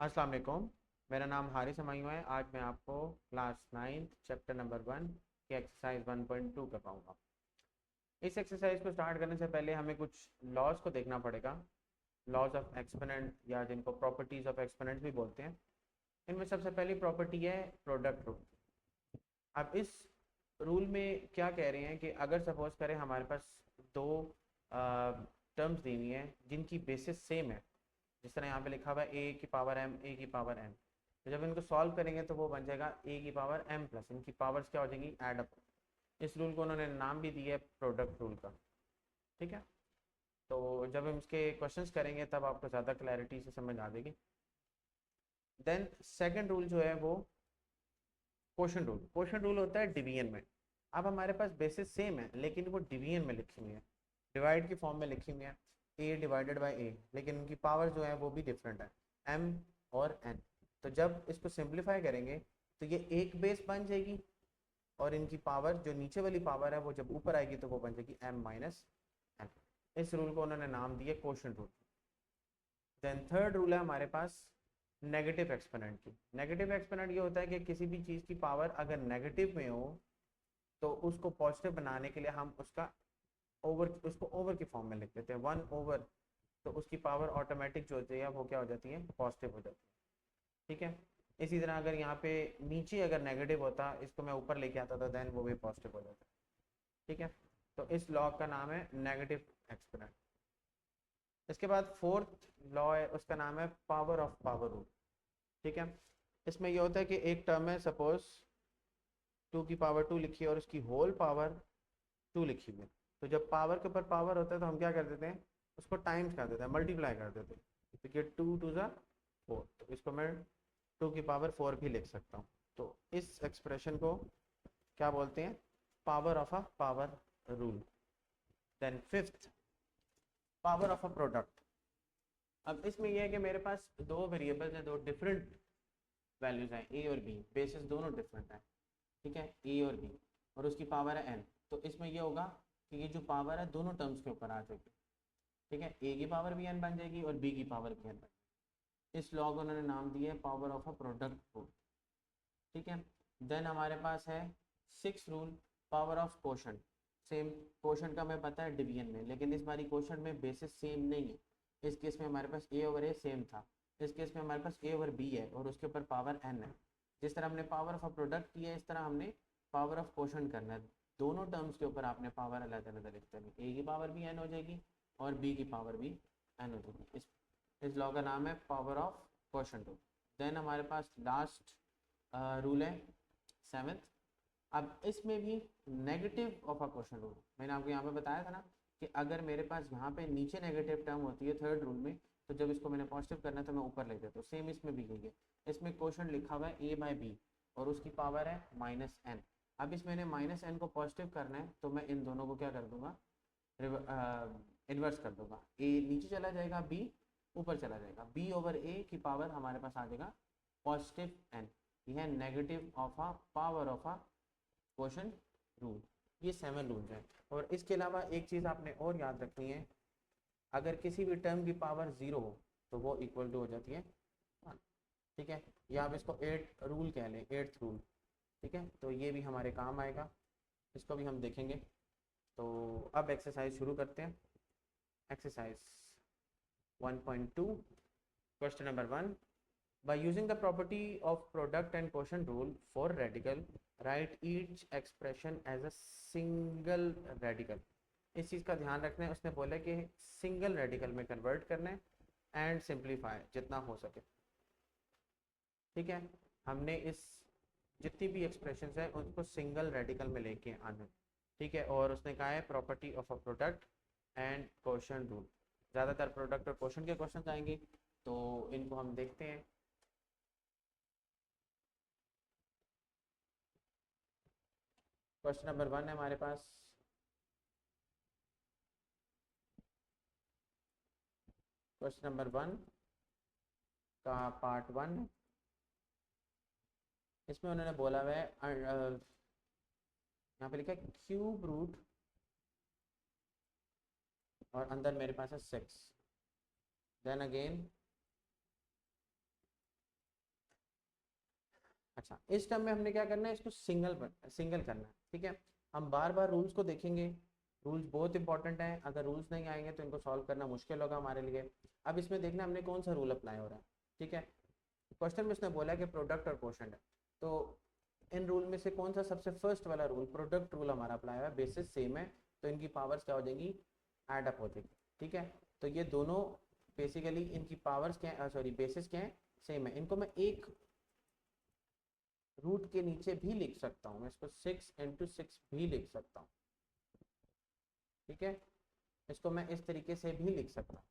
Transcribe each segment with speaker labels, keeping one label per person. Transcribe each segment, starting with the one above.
Speaker 1: अस्सलाम वालेकुम। मेरा नाम हारिस हमायूं है। आज मैं आपको क्लास 9 चैप्टर नंबर 1 की एक्सरसाइज 1.2 करवाऊँगा। इस एक्सरसाइज को स्टार्ट करने से पहले हमें कुछ लॉज को देखना पड़ेगा। लॉज ऑफ एक्सपोनेंट या जिनको प्रॉपर्टीज़ ऑफ एक्सपोनेंट भी बोलते हैं। इनमें सबसे पहली प्रॉपर्टी है प्रोडक्ट रूल। अब इस रूल में क्या कह रहे हैं कि अगर सपोज करें हमारे पास दो टर्म्स दी हुई हैं जिनकी बेसिस सेम है, जिस तरह यहाँ पे लिखा हुआ है ए की पावर एम, ए की पावर एन। तो जब इनको सॉल्व करेंगे तो वो बन जाएगा ए की पावर एम प्लस, इनकी पावर्स क्या हो जाएगी, एड अप। इस रूल को उन्होंने नाम भी दिया है प्रोडक्ट रूल का। ठीक है, तो जब हम इसके क्वेश्चंस करेंगे तब आपको ज़्यादा क्लैरिटी से समझ आ जाएगी। देन सेकंड रूल जो है वो क्वोशंट रूल। क्वोशंट रूल होता है डिवीजन में। अब हमारे पास बेसिस सेम है लेकिन वो डिवीजन में लिखी हुई है, डिवाइड की फॉर्म में लिखी हुई है, ए डिवाइडेड बाई ए, लेकिन उनकी पावर जो है वो भी डिफरेंट है, एम और एन। तो जब इसको सिंप्लीफाई करेंगे तो ये एक बेस बन जाएगी और इनकी पावर जो नीचे वाली पावर है वो जब ऊपर आएगी तो वो बन जाएगी एम माइनस एन। इस रूल को उन्होंने नाम दिया quotient rule. Then third rule है हमारे पास नेगेटिव एक्सपोनेंट की। नेगेटिव एक्सपोनेंट ये होता है कि किसी भी चीज़ की पावर अगर नेगेटिव में हो तो उसको पॉजिटिव बनाने के लिए हम उसको ओवर की फॉर्म में लिख देते हैं, 1/, तो उसकी पावर ऑटोमेटिक जो होती है वो क्या हो जाती है, पॉजिटिव हो जाती है। ठीक है, इसी तरह अगर यहाँ पे नीचे अगर नेगेटिव होता, इसको मैं ऊपर लेके आता था, देन वो भी पॉजिटिव हो जाता है। ठीक है, तो इस लॉ का नाम है नेगेटिव एक्सपोनेंट। इसके बाद फोर्थ लॉ है, उसका नाम है पावर ऑफ पावर रूल। ठीक है, इसमें ये होता है कि एक टर्म है, सपोज 2 की पावर 2 लिखी है और उसकी होल पावर 2 लिखी हुई है। तो जब पावर के ऊपर पावर होता है तो हम क्या कर देते हैं, उसको टाइम्स कर देते हैं, मल्टीप्लाई कर देते हैं। तो ये 2 2 ज़ा 4, तो इसको मैं 2 की पावर 4 भी लिख सकता हूँ। तो इस एक्सप्रेशन को क्या बोलते हैं, power of a power rule. Then fifth, power of a product. अब इसमें यह है कि मेरे पास दो वेरिएबल्स हैं, दो डिफरेंट वैल्यूज हैं, ए और बी, बेसिस दोनों डिफरेंट है। ठीक है, ए और बी, और उसकी पावर है एन। तो इसमें यह होगा कि ये जो पावर है दोनों टर्म्स के ऊपर आ जाएगी। ठीक है, ए की पावर भी एन बन जाएगी और बी की पावर भी एन बन जाएगी। इस लॉ को उन्होंने नाम दिया है power of a product rule. ठीक है, देन हमारे पास है six rule, power of quotient. Same quotient का हमें पता है डिवीजन में, लेकिन इस बारी क्वोशंट में बेसिस सेम नहीं है। इस केस में हमारे पास ए ओवर ए सेम था, इस केस में हमारे पास ए ओवर बी है और उसके ऊपर पावर एन है। जिस तरह हमने पावर ऑफ अ प्रोडक्ट किया है, इस तरह हमने पावर ऑफ क्वोशंट करना है। दोनों टर्म्स के ऊपर आपने पावर अलग अलग लिख देनी, ए की पावर भी एन हो जाएगी और बी की पावर भी एन हो जाएगी। इस लॉ का नाम है power of quotient rule. Then हमारे पास लास्ट रूल है सेवेंथ। अब इसमें भी negative of a question rule, मैंने आपको यहाँ पे बताया था ना कि अगर मेरे पास यहाँ पे नीचे नेगेटिव टर्म होती है थर्ड रूल में, तो जब इसको मैंने पॉजिटिव करना है तो मैं ऊपर लिख देता हूँ। सेम इसमें भी यही है। इसमें क्वेश्चन लिखा हुआ है ए बाई बी और उसकी पावर है माइनस एन। अब इस मैंने माइनस एन को पॉजिटिव करना है तो मैं इन दोनों को क्या कर दूंगा, इन्वर्स कर दूंगा। ए नीचे चला जाएगा, बी ऊपर चला जाएगा, बी ओवर ए की पावर हमारे पास आ जाएगा पॉजिटिव एन। यह है negative of a power of a quotient rule. ये 7 रूल्स हैं। और इसके अलावा एक चीज़ आपने और याद रखनी है, अगर किसी भी टर्म की पावर 0 हो तो वो इक्वल टू हो जाती है 1। ठीक है, या आप इसको 8 रूल कह लें, 8th रूल। ठीक है, तो ये भी हमारे काम आएगा, इसको भी हम देखेंगे। तो अब एक्सरसाइज शुरू करते हैं। Exercise 1.2, question number 1। By using the property of product and quotient rule for radical, write each expression as a single radical। इस चीज़ का ध्यान रखना है, उसने बोला कि सिंगल रेडिकल में कन्वर्ट करना है एंड सिंप्लीफाई जितना हो सके। ठीक है, हमने इस जितनी भी एक्सप्रेशंस है उनको सिंगल रेडिकल में लेके आना। ठीक है, और उसने कहा है property of a product and quotient rule. ज़्यादातर प्रोडक्ट और क्वोशंट के क्वेश्चन आएंगे, तो इनको हम देखते हैं। क्वेश्चन नंबर 1 है हमारे पास। क्वेश्चन नंबर 1 का पार्ट 1, इसमें उन्होंने बोला हुआ है, यहाँ पे लिखा है क्यूब रूट और अंदर मेरे पास है 6। देन अगेन अच्छा, इस टर्म में हमने क्या करना है, इसको सिंगल करना है, ठीक है। हम बार बार रूल्स को देखेंगे, रूल्स बहुत इंपॉर्टेंट हैं, अगर रूल्स नहीं आएंगे तो इनको सॉल्व करना मुश्किल होगा हमारे लिए। अब इसमें देखना हमने कौन सा रूल अप्लाई हो रहा है, ठीक है। क्वेश्चन में उसने बोला है कि प्रोडक्ट और क्वोशंट है, तो इन रूल में से कौन सा सबसे फर्स्ट वाला रूल, प्रोडक्ट रूल हमारा अप्लाई हुआ है, बेसिस सेम है, तो इनकी पावर्स क्या हो जाएंगी, एड अप हो जाएगी, ठीक है। तो ये दोनों बेसिकली इनकी पावर्स क्या है, सॉरी बेसिस क्या है, सेम है। इनको मैं एक रूट के नीचे भी लिख सकता हूँ, मैं इसको 6 × 6 भी लिख सकता हूँ, ठीक है। इसको मैं इस तरीके से भी लिख सकता हूँ,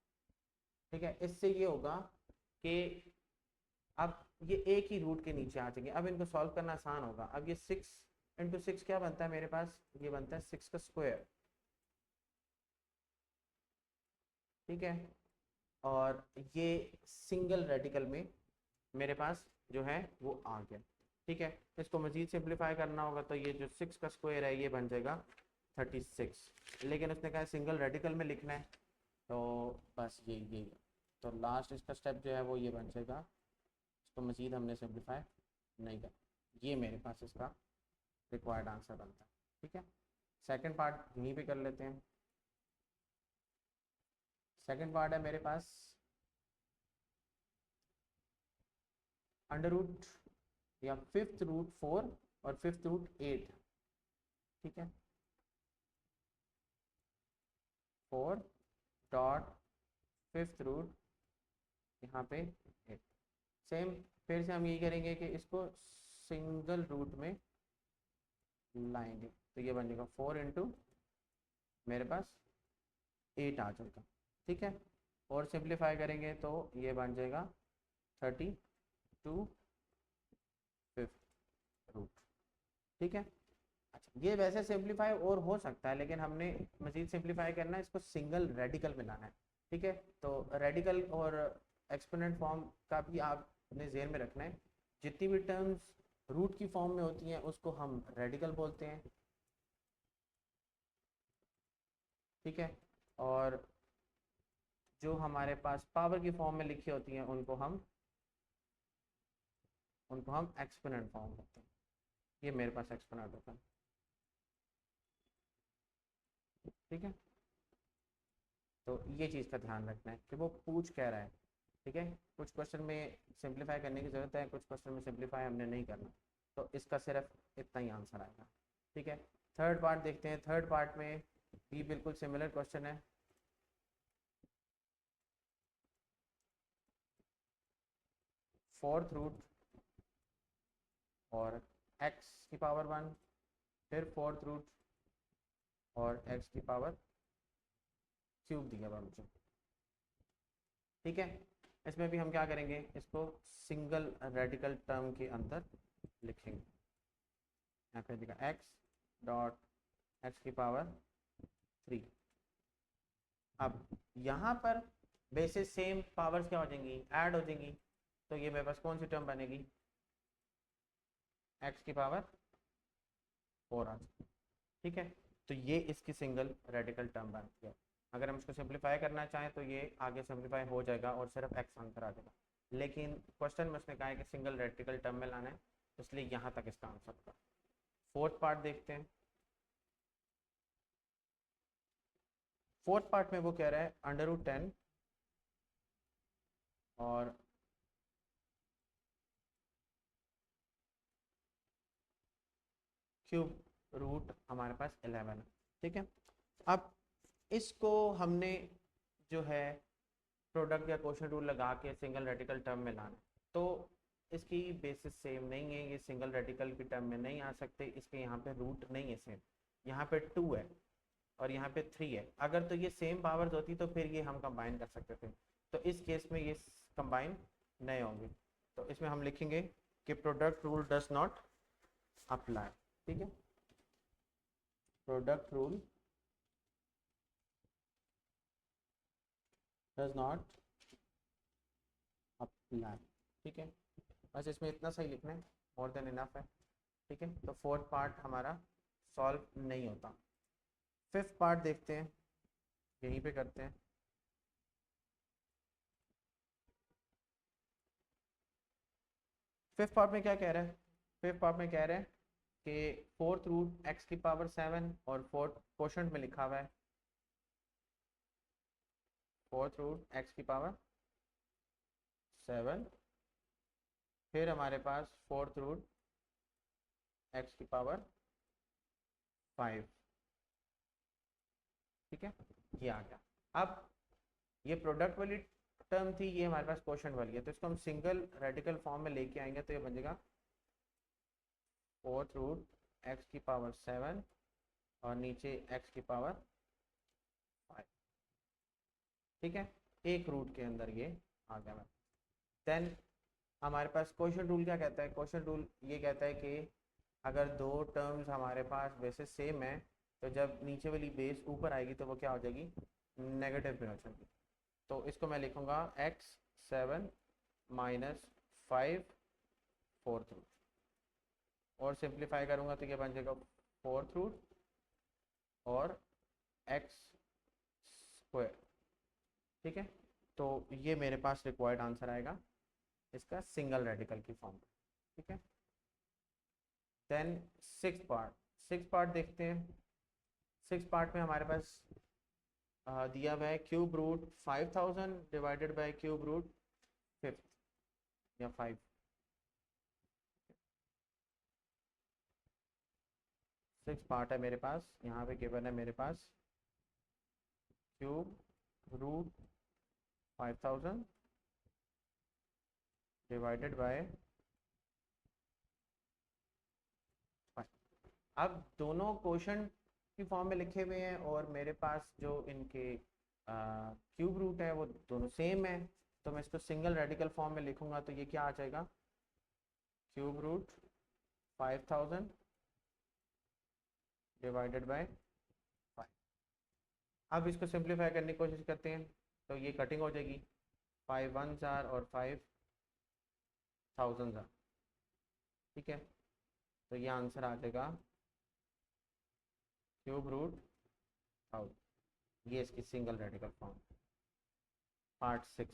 Speaker 1: ठीक है। इससे ये होगा कि अब ये एक ही रूट के नीचे आ जाएंगे, अब इनको सॉल्व करना आसान होगा। अब ये 6 × 6 क्या बनता है मेरे पास, ये बनता है 6 का स्क्वायर, ठीक है। और ये सिंगल रेडिकल में मेरे पास जो है वो आ गया, ठीक है। इसको मजीद सिंप्लीफाई करना होगा तो ये जो 6 का स्क्वायर है ये बन जाएगा 36, लेकिन उसने कहा सिंगल रेडिकल में लिखना है, तो बस यही तो लास्ट इसका स्टेप जो है वो ये बन जाएगा। इसको मजीद हमने सिंप्लीफाई नहीं कर, ये मेरे पास इसका रिक्वायर्ड आंसर बनता है, ठीक है। सेकंड पार्ट यहीं पे कर लेते हैं। सेकंड पार्ट है मेरे पास अंडर रूट या 5th रूट 4 और 5th रूट 8, ठीक है। 4 डॉट 5th रूट यहाँ पे 8, सेम फिर से हम यही करेंगे कि इसको सिंगल रूट में लाएंगे, तो ये बन जाएगा 4 × मेरे पास 8 आ जाएगा, ठीक है। और सिंप्लीफाई करेंगे तो ये बन जाएगा 32 5th रूट, ठीक है। अच्छा, ये वैसे सिंप्लीफाई और हो सकता है, लेकिन हमने मजीद सिंप्लीफाई करना है, इसको सिंगल रेडिकल में लाना है, ठीक है। तो रेडिकल और एक्सपोनेंट फॉर्म का भी आपने ज़हन में रखना है, जितनी भी टर्म्स रूट की फॉर्म में होती हैं उसको हम रेडिकल बोलते हैं, ठीक है। और जो हमारे पास पावर की फॉर्म में लिखी होती हैं उनको हम एक्सपोनेंट फॉर्म बोलते हैं। ये मेरे पास एक्सपोनेंट होता है, ठीक है। तो ये चीज़ का ध्यान रखना है कि वो पूछ क्या रहा है, ठीक है। कुछ क्वेश्चन में सिंप्लीफाई करने की ज़रूरत है, कुछ क्वेश्चन में सिंप्लीफाई हमने नहीं करना, तो इसका सिर्फ इतना ही आंसर आएगा, ठीक है। थर्ड पार्ट देखते हैं। थर्ड पार्ट में भी बिल्कुल सिमिलर क्वेश्चन है। फोर्थ रूट और x की पावर 1, फिर फोर्थ रूट और x की पावर क्यूब दिया हुआ मुझे, ठीक है। इसमें भी हम क्या करेंगे, इसको सिंगल रेडिकल टर्म के अंदर लिखेंगे। यहाँ पे देखा x डॉट x की पावर 3। अब यहाँ पर बेसिस सेम, पावर्स क्या हो जाएंगी, ऐड हो जाएंगी, तो ये मेरे पास कौन सी टर्म बनेगी, x की पावर 4 आ जाएगी, ठीक है। तो ये इसकी सिंगल रेडिकल टर्म बनती है। अगर हम इसको सिंप्लीफाई करना चाहें तो ये आगे सिंप्लीफाई हो जाएगा और सिर्फ x आंसर आ जाएगा, लेकिन क्वेश्चन में उसने कहा है कि सिंगल रेडिकल टर्म में लाना है, इसलिए यहाँ तक इसका आंसर होगा। फोर्थ पार्ट देखते हैं। फोर्थ पार्ट में वो कह रहा है √10 और क्यूब रूट हमारे पास 11 है, ठीक है। अब इसको हमने जो है प्रोडक्ट या क्वोशंट रूल लगा के सिंगल रेडिकल टर्म में लाना, तो इसकी बेसिस सेम नहीं है, ये सिंगल रेडिकल की टर्म में नहीं आ सकते, इसके यहाँ पे रूट नहीं है सेम, यहाँ पे 2 है और यहाँ पे 3 है। अगर तो ये सेम पावर्स होती तो फिर ये हम कंबाइन कर सकते थे, तो इस केस में ये कंबाइन नहीं होंगे, तो इसमें हम लिखेंगे कि product rule does not apply, ठीक है। Product rule does not apply, ठीक है। बस इसमें इतना सही लिखना है, मोर देन इनफ है, ठीक है। तो फोर्थ पार्ट हमारा सॉल्व नहीं होता। फिफ्थ पार्ट देखते हैं, यहीं पे करते हैं। फिफ्थ पार्ट में क्या कह रहा है, फिफ्थ पार्ट में कह रहे हैं कि फोर्थ रूट एक्स की पावर 7 और फोर्थ क्वोशंट में लिखा हुआ है फोर्थ रूट एक्स की पावर 7, फिर हमारे पास फोर्थ रूट एक्स की पावर 5। ठीक है, ये आ गया। अब ये प्रोडक्ट वाली टर्म थी, ये हमारे पास क्वोशंट वाली है, तो इसको हम सिंगल रेडिकल फॉर्म में लेके आएंगे तो ये बन जाएगा फोर्थ रूट एक्स की पावर 7 और नीचे एक्स की पावर 5। ठीक है, एक रूट के अंदर ये आ गया। मैं देन हमारे पास क्वोशंट रूल क्या कहता है? क्वोशंट रूल ये कहता है कि अगर दो टर्म्स हमारे पास बेसिस सेम है तो जब नीचे वाली बेस ऊपर आएगी तो वो क्या हो जाएगी? नेगेटिव में हो जाएगी। तो इसको मैं लिखूंगा x7 माइनस 5 फोर्थ रूट, और सिंप्लीफाई करूंगा तो ये बन जाएगा फोर्थ रूट और एक्स स्क्वायर। ठीक है, तो ये मेरे पास रिक्वायर्ड आंसर आएगा इसका सिंगल रेडिकल की फॉर्म। ठीक है, देन सिक्स पार्ट देखते हैं। सिक्स पार्ट में हमारे पास दिया हुआ है cube root 5000 divided by cube root fifth या 5। सिक्स पार्ट है मेरे पास, यहाँ पे गिवन है मेरे पास क्यूब रूट 5000 डिवाइडेड बाय 5। अब दोनों क्वोशंट की फॉर्म में लिखे हुए हैं और मेरे पास जो इनके क्यूब रूट है वो दोनों सेम है, तो मैं इसको सिंगल रेडिकल फॉर्म में लिखूंगा तो ये क्या आ जाएगा? Cube root 5000 divided by 5। अब इसको सिंप्लीफाई करने की कोशिश करते हैं तो ये कटिंग हो जाएगी, 5 1 जार और 5 1000 जार। ठीक है, तो ये आंसर आ जाएगा क्यूब रूट 1000। ये इसकी सिंगल रेडिकल फॉर्म, पार्ट 6।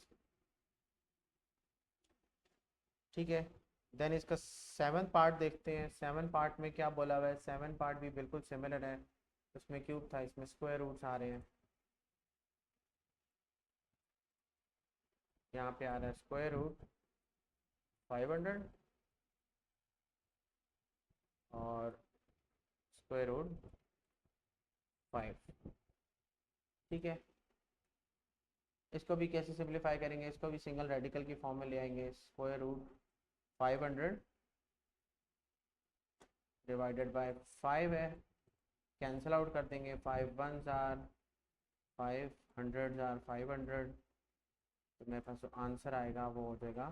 Speaker 1: ठीक है, देन इसका सेवन पार्ट देखते हैं। सेवन पार्ट में क्या बोला हुआ है? सेवन पार्ट भी बिल्कुल सिमिलर है, उसमें क्यूब था, इसमें स्क्वायर रूट्स आ रहे हैं। यहाँ पे आ रहा है स्क्वायर रूट 500 और स्क्वायर रूट 5। ठीक है, इसको भी कैसे सिंप्लीफाई करेंगे? इसको भी सिंगल रेडिकल की फॉर्म में ले आएंगे। स्क्वायर रूट 500 डिवाइडेड बाय 5 है, कैंसिल आउट कर देंगे, 5 1 जार 500 जार 500, तो मेरे पास जो आंसर आएगा वो हो जाएगा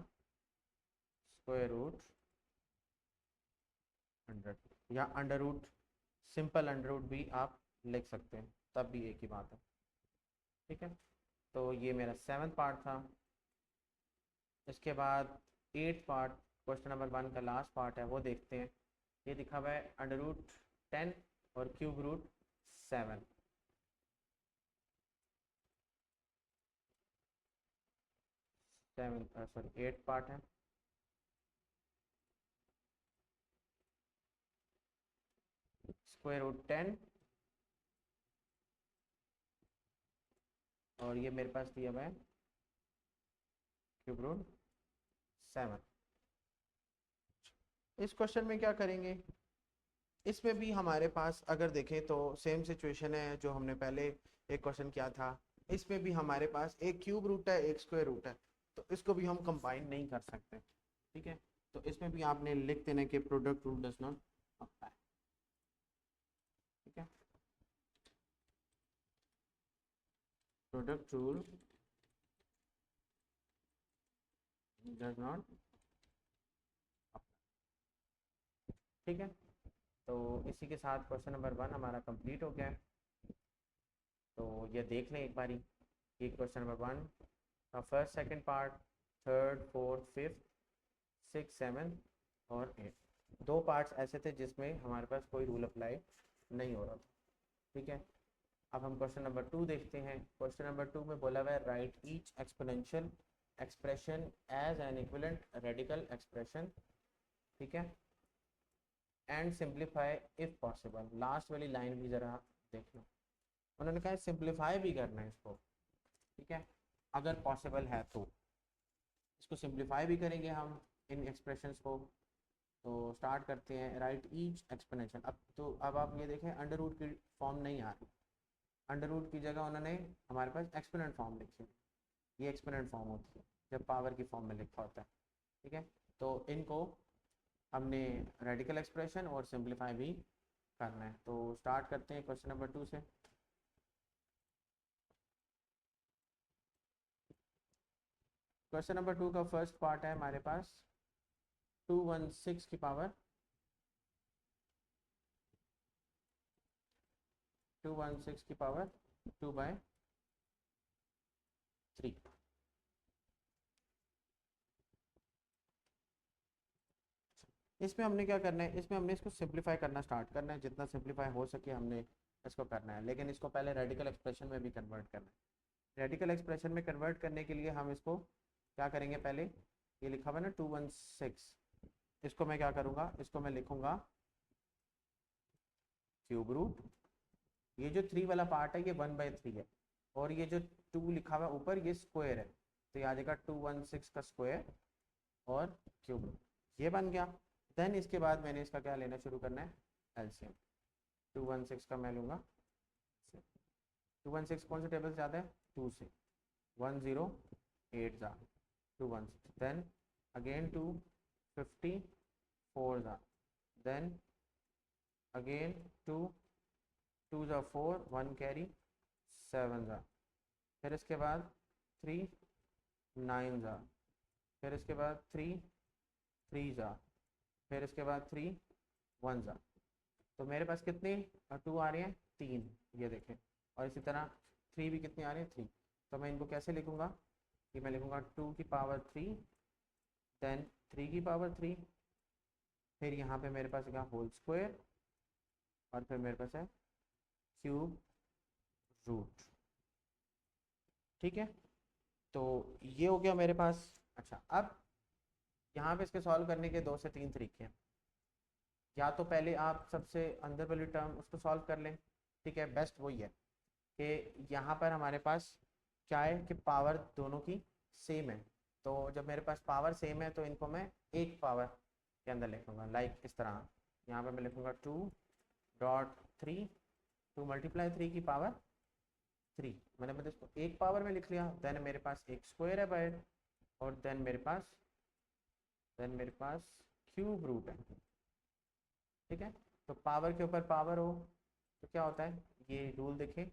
Speaker 1: स्क्वायर रूट 100, या under root, simple under root भी आप लिख सकते हैं, तब भी एक ही बात है। ठीक है, तो ये मेरा सेवन्थ पार्ट था। इसके बाद एट्थ पार्ट, क्वेश्चन नंबर 1 का लास्ट पार्ट है, वो देखते हैं। ये दिखा हुआ है अंडर रूट 10 और क्यूब रूट 7। एट्थ पार्ट है। स्क्वायर रूट 10 और ये मेरे पास दिया हुआ है क्यूब रूट 7। इस क्वेश्चन में क्या करेंगे? इसमें भी हमारे पास अगर देखें तो सेम सिचुएशन है जो हमने पहले एक क्वेश्चन किया था। इसमें भी हमारे पास एक क्यूब रूट है, एक स्क्वायर रूट है, तो इसको भी हम कंबाइन नहीं कर सकते। ठीक है, तो इसमें भी आपने लिख देना कि product rule does not apply. ठीक है, प्रोडक्ट रूल डज नॉट। ठीक है, तो इसी के साथ क्वेश्चन नंबर 1 हमारा कंप्लीट हो गया है। तो ये देख लें एक बारी, ये क्वेश्चन नंबर 1 का first second part, third fourth fifth 6 7 और 8, दो पार्ट्स ऐसे थे जिसमें हमारे पास कोई रूल अप्लाई नहीं हो रहा था। ठीक है, अब हम क्वेश्चन नंबर 2 देखते हैं। क्वेश्चन नंबर 2 में बोला हुआ है write each exponential expression as an equivalent radical expression. ठीक है, and simplify if possible. Last वाली लाइन भी ज़रा देख लो, उन्होंने कहा सिंप्लीफाई भी करना है इसको, ठीक है, अगर पॉसिबल है तो इसको सिंप्लीफाई भी करेंगे हम इन एक्सप्रेशंस को। तो स्टार्ट करते हैं, राइट ईच एक्सपोनेंशियल। अब आप ये देखें अंडर रूट की फॉर्म नहीं आ रही, अंडर रूट की जगह उन्होंने हमारे पास एक्सपोनेंट फॉर्म लिखी है। ये एक्सपोनेंट फॉर्म होती है जब पावर की फॉर्म में लिखा होता है, ठीक है। तो इनको हमने रेडिकल एक्सप्रेशन और सिंप्लीफाई भी करना है। तो स्टार्ट करते हैं क्वेश्चन नंबर 2 से। क्वेश्चन नंबर 2 का फर्स्ट पार्ट है हमारे पास 216 की पावर 2/3। इसमें हमने क्या करना है, इसमें हमने इसको सिंप्लीफाई करना स्टार्ट करना है, जितना सिंप्लीफाई हो सके हमने इसको करना है, लेकिन इसको पहले रेडिकल एक्सप्रेशन में भी कन्वर्ट करना है। रेडिकल एक्सप्रेशन में कन्वर्ट करने के लिए हम इसको क्या करेंगे, पहले ये लिखा हुआ है ना 216, इसको मैं क्या करूँगा, इसको मैं लिखूँगा क्यूब रूट। ये जो 3 वाला पार्ट है ये 1/3 है, और ये जो 2 लिखा हुआ ऊपर ये स्क्वायर है, तो ये आ जाएगा 216 का स्क्वायर और क्यूब रूट, ये बन गया। देन इसके बाद मैंने इसका क्या लेना शुरू करना है, एलसीएम। 216 का मैं लूँगा, 216 कौन से टेबल से आता है, 2 से, 108 जा 216, देन अगेन 254 जा, देन अगेन 2 जा 4, 1 कैरी 7 जा, फिर इसके बाद 3 9 जा, फिर इसके बाद 3 जा, फिर इसके बाद 3 1 जा। तो मेरे पास कितनी 2 आ रही हैं, 3, ये देखें, और इसी तरह 3 भी कितनी आ रही है, 3। तो मैं इनको कैसे लिखूँगा कि मैं लिखूँगा 2 की पावर 3, देन 3 की पावर 3, फिर यहाँ पे मेरे पास है होल स्क्वायर, और फिर मेरे पास है क्यूब रूट, ठीक है। तो ये हो गया मेरे पास। अच्छा, अब यहाँ पे इसके सॉल्व करने के 2 से 3 तरीके हैं। या तो पहले आप सबसे अंदर वाली टर्म उसको सॉल्व कर लें, ठीक है, बेस्ट वही है कि यहाँ पर हमारे पास क्या है कि पावर दोनों की सेम है। तो जब मेरे पास पावर सेम है तो इनको मैं एक पावर के अंदर लिखूँगा, लाइक इस तरह। यहाँ पर मैं लिखूँगा 2.3, 2 × 3 की पावर 3, मैंने मतलब इसको एक पावर में लिख लिया। देन मेरे पास एक स्क्वायर है बाहर, और देन मेरे पास क्यूब रूट है, ठीक है। तो पावर के ऊपर पावर हो तो क्या होता है, ये रूल देखें,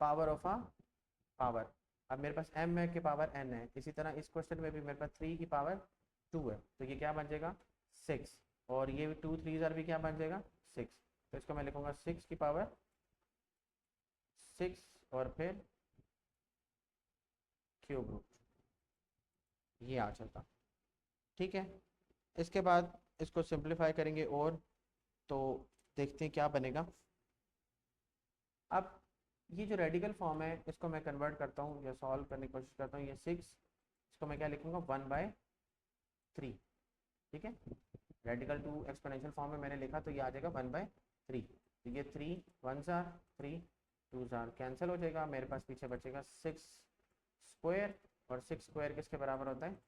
Speaker 1: पावर ऑफ आ पावर। अब मेरे पास m है कि पावर n है, इसी तरह इस क्वेश्चन में भी मेरे पास 3 की पावर 2 है, तो ये क्या बन जाएगा 6, और ये 2 3 भी क्या बन जाएगा 6। तो इसको मैं लिखूँगा 6 की पावर 6, और फिर क्यूब रूट, ये आ चलता, ठीक है। इसके बाद इसको सिंप्लीफाई करेंगे, और तो देखते हैं क्या बनेगा। अब ये जो रेडिकल फॉर्म है इसको मैं कन्वर्ट करता हूँ या सॉल्व करने की कोशिश करता हूँ। ये 6, इसको मैं क्या लिखूँगा 1/3, ठीक है। रेडिकल 2 एक्सपोनेंशियल फॉर्म में मैंने लिखा तो ये आ जाएगा 1/3। तो ये 3 1s are 3 2s are cancel हो जाएगा, मेरे पास पीछे बचेगा 6 स्क्वायर, और 6 स्क्वायर किसके बराबर होता है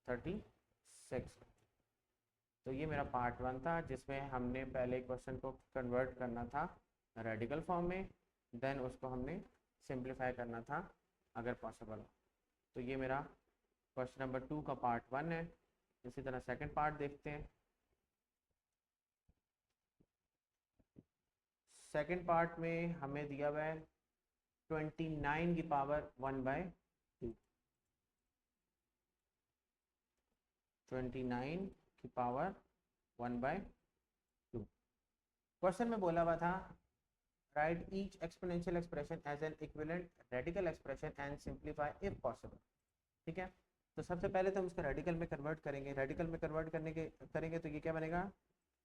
Speaker 1: 36। तो ये मेरा पार्ट 1 था जिसमें हमने पहले क्वेश्चन को कन्वर्ट करना था रेडिकल फॉर्म में, देन उसको हमने सिंप्लीफाई करना था अगर पॉसिबल। तो ये मेरा क्वेश्चन नंबर 2 का पार्ट 1 है। इसी तरह सेकंड पार्ट देखते हैं। सेकंड पार्ट में हमें दिया हुआ है 29 की पावर 1/2, 29 की पावर 1/2। क्वेश्चन में बोला हुआ था write each exponential expression as an equivalent radical expression and simplify if possible, ठीक है। तो सबसे पहले तो हम इसको रेडिकल में कन्वर्ट करेंगे। रेडिकल में कन्वर्ट करेंगे तो ये क्या बनेगा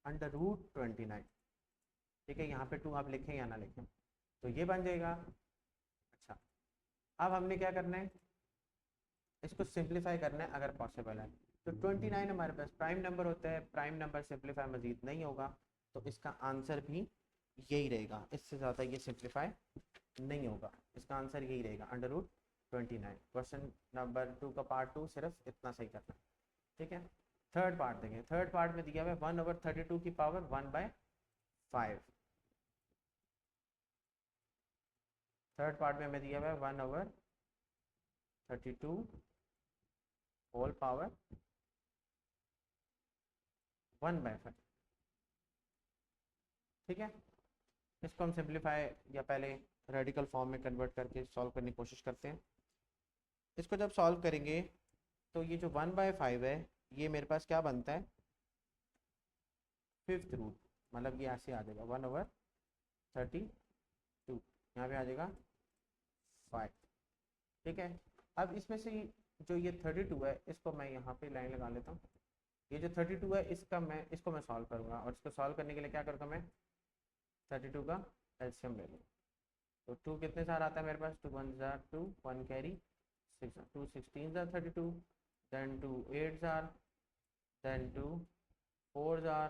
Speaker 1: √29, ठीक है। यहाँ पे 2 आप लिखें या ना लिखें तो ये बन जाएगा। अच्छा, अब हमने क्या करना है, इसको सिंप्लीफाई करना है अगर पॉसिबल है। तो 29 हमारे पास प्राइम नंबर होता है, प्राइम नंबर सिंप्लीफाई मजीद नहीं होगा, तो इसका आंसर भी यही रहेगा, इससे ज़्यादा ये सिंप्लीफाई नहीं होगा, इसका आंसर यही रहेगा √29। क्वेश्चन नंबर 2 का पार्ट 2 सिर्फ इतना सही करना है, ठीक है। थर्ड पार्ट देखें, थर्ड पार्ट में दिया हुआ है 1/32 की पावर 1/5। थर्ड पार्ट में हमें दिया हुआ है 1/32 होल पावर 1/5, ठीक है। इसको हम सिंप्लीफाई या पहले रेडिकल फॉर्म में कन्वर्ट करके सॉल्व करने की कोशिश करते हैं। इसको जब सॉल्व करेंगे तो ये जो 1/5 है ये मेरे पास क्या बनता है, 5th रूट, मतलब ये ऐसे आ जाएगा 1/32, यहाँ पे आ जाएगा 5, ठीक है। अब इसमें से जो ये 32 है इसको मैं यहाँ पे लाइन लगा लेता हूँ। ये जो 32 है इसको मैं सॉल्व करूँगा, और इसको सॉल्व करने के लिए क्या करूँगा, मैं 32 का एलसीएम ले लूँ। तो 2 कितने सार आता है मेरे पास, 2 1 जार 2, 1 कैरी 6, 2 16 जार 32, देन 2 8 जार, देन 2 4 जार,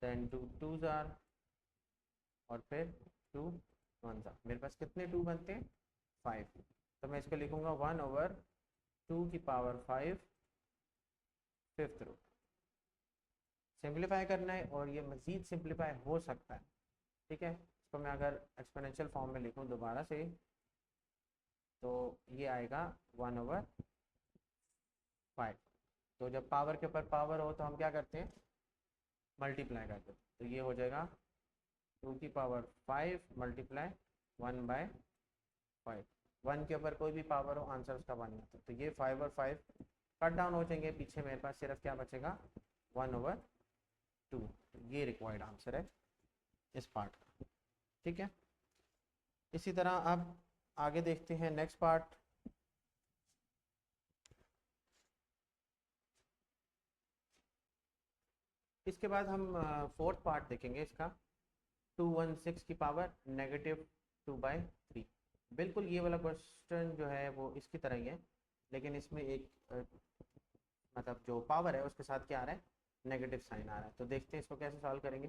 Speaker 1: देन 2 2 जार, और फिर 2 1 जार। मेरे पास कितने 2 बनते हैं, 5। तो मैं इसको लिखूँगा 1/2 की पावर 5 5th रूट। सिंप्लीफाई करना है और ये मज़ीद सिंप्लीफाई हो सकता है, ठीक है। इसको मैं अगर एक्सपोनेंशियल फॉर्म में लिखूँ दोबारा से तो ये आएगा 1/5। तो जब पावर के ऊपर पावर हो तो हम क्या करते हैं, मल्टीप्लाई करते हैं। तो ये हो जाएगा 2 की पावर 5 मल्टीप्लाई 1/5। 1 के ऊपर कोई भी पावर हो आंसर उसका 1 आता है। तो ये 5 और 5 कट डाउन हो जाएंगे, पीछे मेरे पास सिर्फ क्या बचेगा, 1/2। ये रिक्वायर्ड आंसर है इस पार्ट का, ठीक है। इसी तरह अब आगे देखते हैं नेक्स्ट पार्ट। इसके बाद हम फोर्थ पार्ट देखेंगे इसका, 216 की पावर -2/3। बिल्कुल ये वाला क्वेश्चन जो है वो इसकी तरह ही है, लेकिन इसमें एक मतलब जो पावर है उसके साथ क्या आ रहा है, नेगेटिव साइन आ रहा है। तो देखते हैं इसको कैसे सॉल्व करेंगे।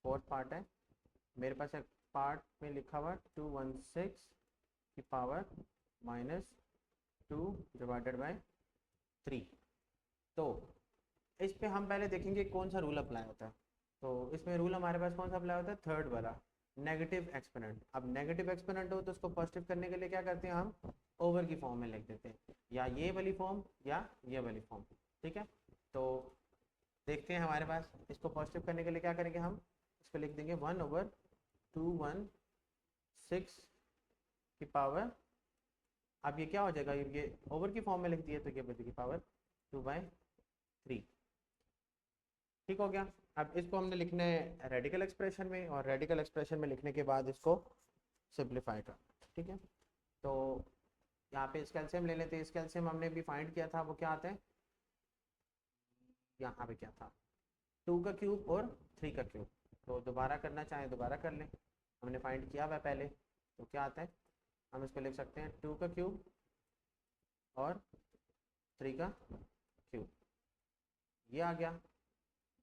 Speaker 1: फोर्थ पार्ट है मेरे पास, एक पार्ट में लिखा हुआ 216 की पावर -2/3। तो इस पे हम पहले देखेंगे कौन सा रूल अप्लाई होता है। तो इसमें रूल हमारे पास कौन सा अप्लाई होता है, थर्ड वाला, नेगेटिव एक्सपोनेंट। अब नेगेटिव एक्सपोनेंट हो तो उसको पॉजिटिव करने के लिए क्या करते हैं, हम ओवर की फॉर्म में लिख देते हैं, या ये वाली फॉर्म या ये वाली फॉर्म, ठीक है। तो देखते हैं हमारे पास इसको पॉजिटिव करने के लिए क्या करेंगे, हम इसको लिख देंगे 1/216 की पावर, अब ये क्या हो जाएगा, ये ओवर की फॉर्म में लिख दिए तो ये बचेगी पावर 2/3, ठीक हो गया। अब इसको हमने लिखना है रेडिकल एक्सप्रेशन में, और रेडिकल एक्सप्रेशन में लिखने के बाद इसको सिंप्लीफाई करना, ठीक है। तो यहाँ पे इसका एलसीएम ले लेते हैं। इसका एलसीएम हमने भी फाइंड किया था, वो क्या आता है, यहाँ पे क्या था, 2 का क्यूब और 3 का क्यूब। तो दोबारा करना चाहें दोबारा कर लें, हमने फाइंड किया हुआ पहले। तो क्या आता है, हम इसको लिख सकते हैं 2 का क्यूब और 3 का क्यूब, ये आ गया।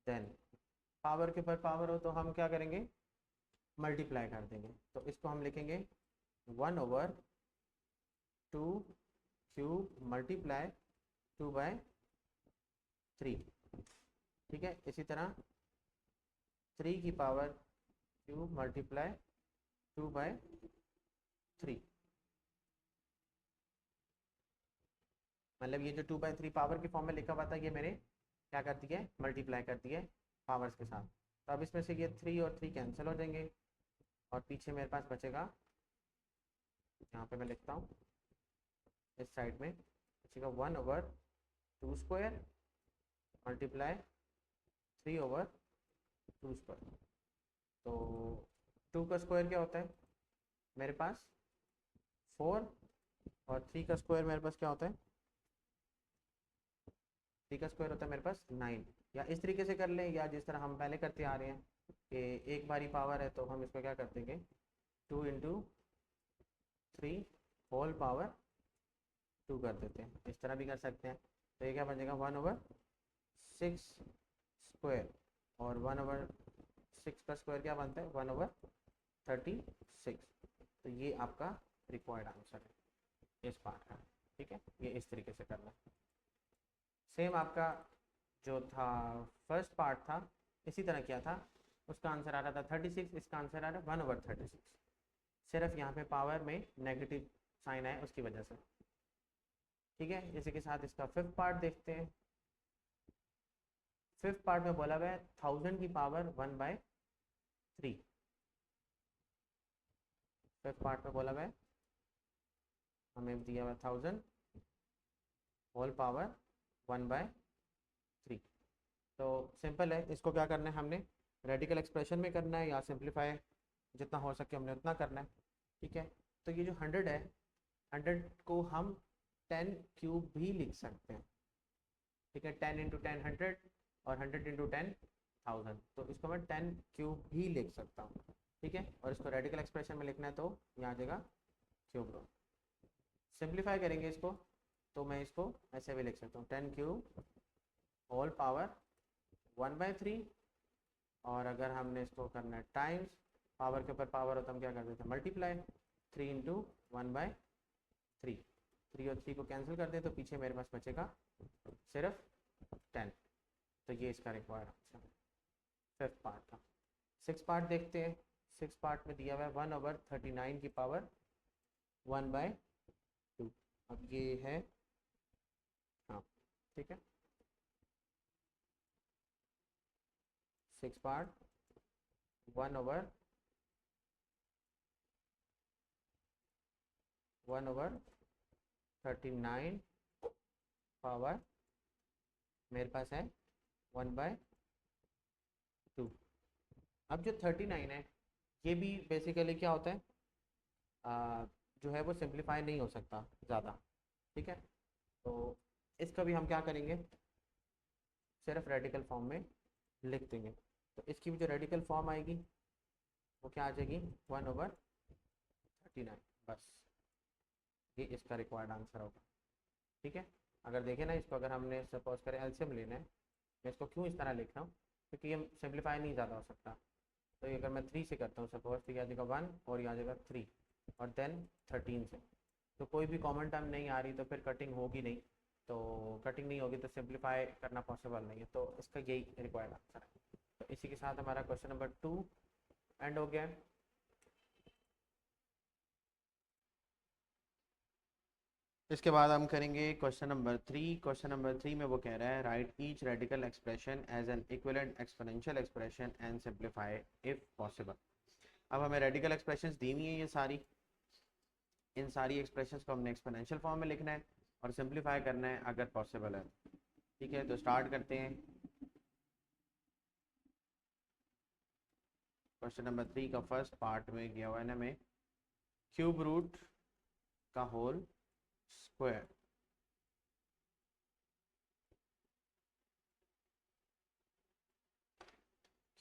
Speaker 1: देन पावर के ऊपर पावर हो तो हम क्या करेंगे, मल्टीप्लाई कर देंगे। तो इसको हम लिखेंगे 1/2 क्यूब मल्टीप्लाई 2/3, ठीक है। इसी तरह 3 की पावर क्यूब मल्टीप्लाई 2/3, मतलब ये जो 2/3 पावर की फॉर्म में लिखा हुआ था ये मेरे क्या करती है, मल्टीप्लाई करती है पावर्स के साथ। तो अब इसमें से ये 3 और 3 कैंसिल हो जाएंगे, और पीछे मेरे पास बचेगा, यहाँ पे मैं लिखता हूँ इस साइड में बचेगा 1/2² मल्टीप्लाई 3/2²। तो 2 का स्क्वायर क्या होता है मेरे पास 4, और 3 का स्क्वायर मेरे पास क्या होता है, 3 का स्क्वायर होता है मेरे पास 9। या इस तरीके से कर लें, या जिस तरह हम पहले करते आ रहे हैं कि एक बारी पावर है तो हम इसको क्या कर देंगे, 2 × 3 होल पावर 2 कर देते हैं, इस तरह भी कर सकते हैं। तो ये क्या बन जाएगा 1/6 स्क्वायर, और 1/6 का स्क्वायर क्या बनता है 1/36। तो ये आपका रिक्वायर्ड आंसर है इस पार्ट का। ठीक है, ये इस तरीके से करना है। सेम आपका जो था फर्स्ट पार्ट था, इसी तरह किया था, उसका आंसर आ रहा था 36, इसका आंसर आ रहा है 1/36। सिर्फ यहाँ पे पावर में नेगेटिव साइन है उसकी वजह से। ठीक है, इसी के साथ इसका फिफ्थ पार्ट देखते हैं। फिफ्थ पार्ट में बोला हुआ है 1000 की पावर 1/3। फिफ्थ पार्ट में बोला हुआ है, हमें दिया हुआ 1000 होल पावर 1/3। तो सिंपल है, इसको क्या करना है हमने रेडिकल एक्सप्रेशन में करना है या सिंप्लीफाई जितना हो सके हमने उतना करना है। ठीक है, तो ये जो 100 है, 100 को हम 10 क्यूब भी लिख सकते हैं। ठीक है, 10 × 10 100 और 100 × 10 1000, तो इसको मैं 10 क्यूब भी लिख सकता हूँ। ठीक है, और इसको रेडिकल एक्सप्रेशन में लिखना है तो यहाँ आ जाएगा क्यूब रूट। सिंप्लीफाई करेंगे इसको तो मैं इसको ऐसे भी लिख सकता हूँ 10 क्यूब होल पावर 1/3, और अगर हमने इसको करना है टाइम्स, पावर के ऊपर पावर हो तो हम क्या कर देते हैं मल्टीप्लाई, 3 × 1/3। 3 और 3 को कैंसिल कर दें तो पीछे मेरे पास बचेगा सिर्फ 10। तो ये इसका रिक्वायर्ड आंसर है फिफ्थ पार्ट का। सिक्स पार्ट देखते हैं। सिक्स पार्ट में दिया हुआ है 1/39 की पावर 1/2। अब ये है, हाँ ठीक है, सिक्स पार्ट 1/39 पावर मेरे पास है 1/2। अब जो 39 है ये भी बेसिकली क्या होता है, जो है वो सिंप्लीफाई नहीं हो सकता ज़्यादा। ठीक है, तो इसका भी हम क्या करेंगे सिर्फ रेडिकल फॉर्म में लिख देंगे। तो इसकी भी जो रेडिकल फॉर्म आएगी वो क्या आ जाएगी 1/39। बस ये इसका रिक्वायर्ड आंसर होगा। ठीक है, अगर देखें ना इसको, अगर हमने सपोज करें एलसीएम लेना है, मैं इसको क्यों इस तरह लिख रहा हूँ क्योंकि ये सिंप्लीफाई नहीं ज़्यादा हो सकता। तो ये अगर मैं 3 से करता हूँ सपोज, तो ये आ जाएगा 1 और ये आ जाएगा 3 और देन 13 से, तो कोई भी कॉमन टर्म नहीं आ रही तो फिर कटिंग होगी नहीं, तो कटिंग नहीं होगी तो सिंप्लीफाई करना पॉसिबल नहीं है। तो इसका यही रिक्वायर्ड आंसर है। तो इसी के साथ हमारा क्वेश्चन नंबर 2 एंड हो गया। इसके बाद हम करेंगे क्वेश्चन नंबर 3। क्वेश्चन नंबर 3 में वो कह रहा है write each radical expression as an equivalent exponential expression and simplify if possible. अब हमें रेडिकल एक्सप्रेशंस दी हुई हैं ये सारी, इन सारी एक्सप्रेशंस को हमने एक्सपोनेंशियल फॉर्म में लिखना है और सिंप्लीफाई करना है अगर पॉसिबल है। ठीक है, तो स्टार्ट करते हैं। क्वेश्चन नंबर 3 का फर्स्ट पार्ट में गया हुआ है ना हमें क्यूब रूट का होल स्क्वायर।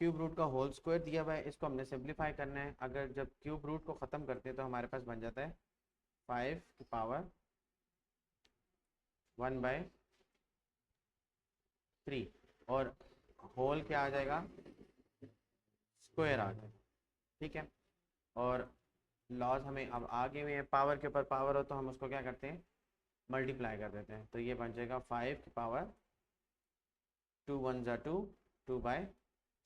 Speaker 1: क्यूब रूट का होल स्क्वायर दिया हुआ है, इसको हमने सिंप्लीफाई करना है। अगर जब क्यूब रूट को ख़त्म करते हैं तो हमारे पास बन जाता है 5 की पावर 1/3 और होल क्या आ जाएगा स्क्वायर आ जाएगा। ठीक है, और लॉज हमें अब आगे में पावर के ऊपर पावर हो तो हम उसको क्या करते हैं मल्टीप्लाई कर देते हैं। तो ये बन जाएगा 5 की पावर 2 1 ज़ा 2 2/3।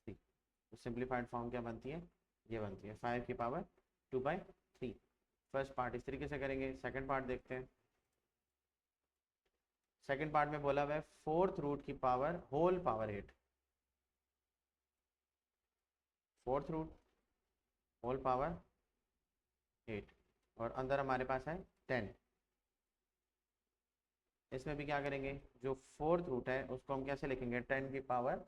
Speaker 1: तो सिंप्लीफाइड फॉर्म क्या बनती है, ये बनती है 5 की पावर 2/3। फर्स्ट पार्ट इस तरीके से करेंगे। सेकंड पार्ट देखते हैं। सेकंड पार्ट में बोला हुआ है फोर्थ रूट की power whole power 8। Fourth root whole power 8 और अंदर हमारे पास है 10। इसमें भी क्या करेंगे, जो फोर्थ रूट है उसको हम कैसे लिखेंगे 10 की पावर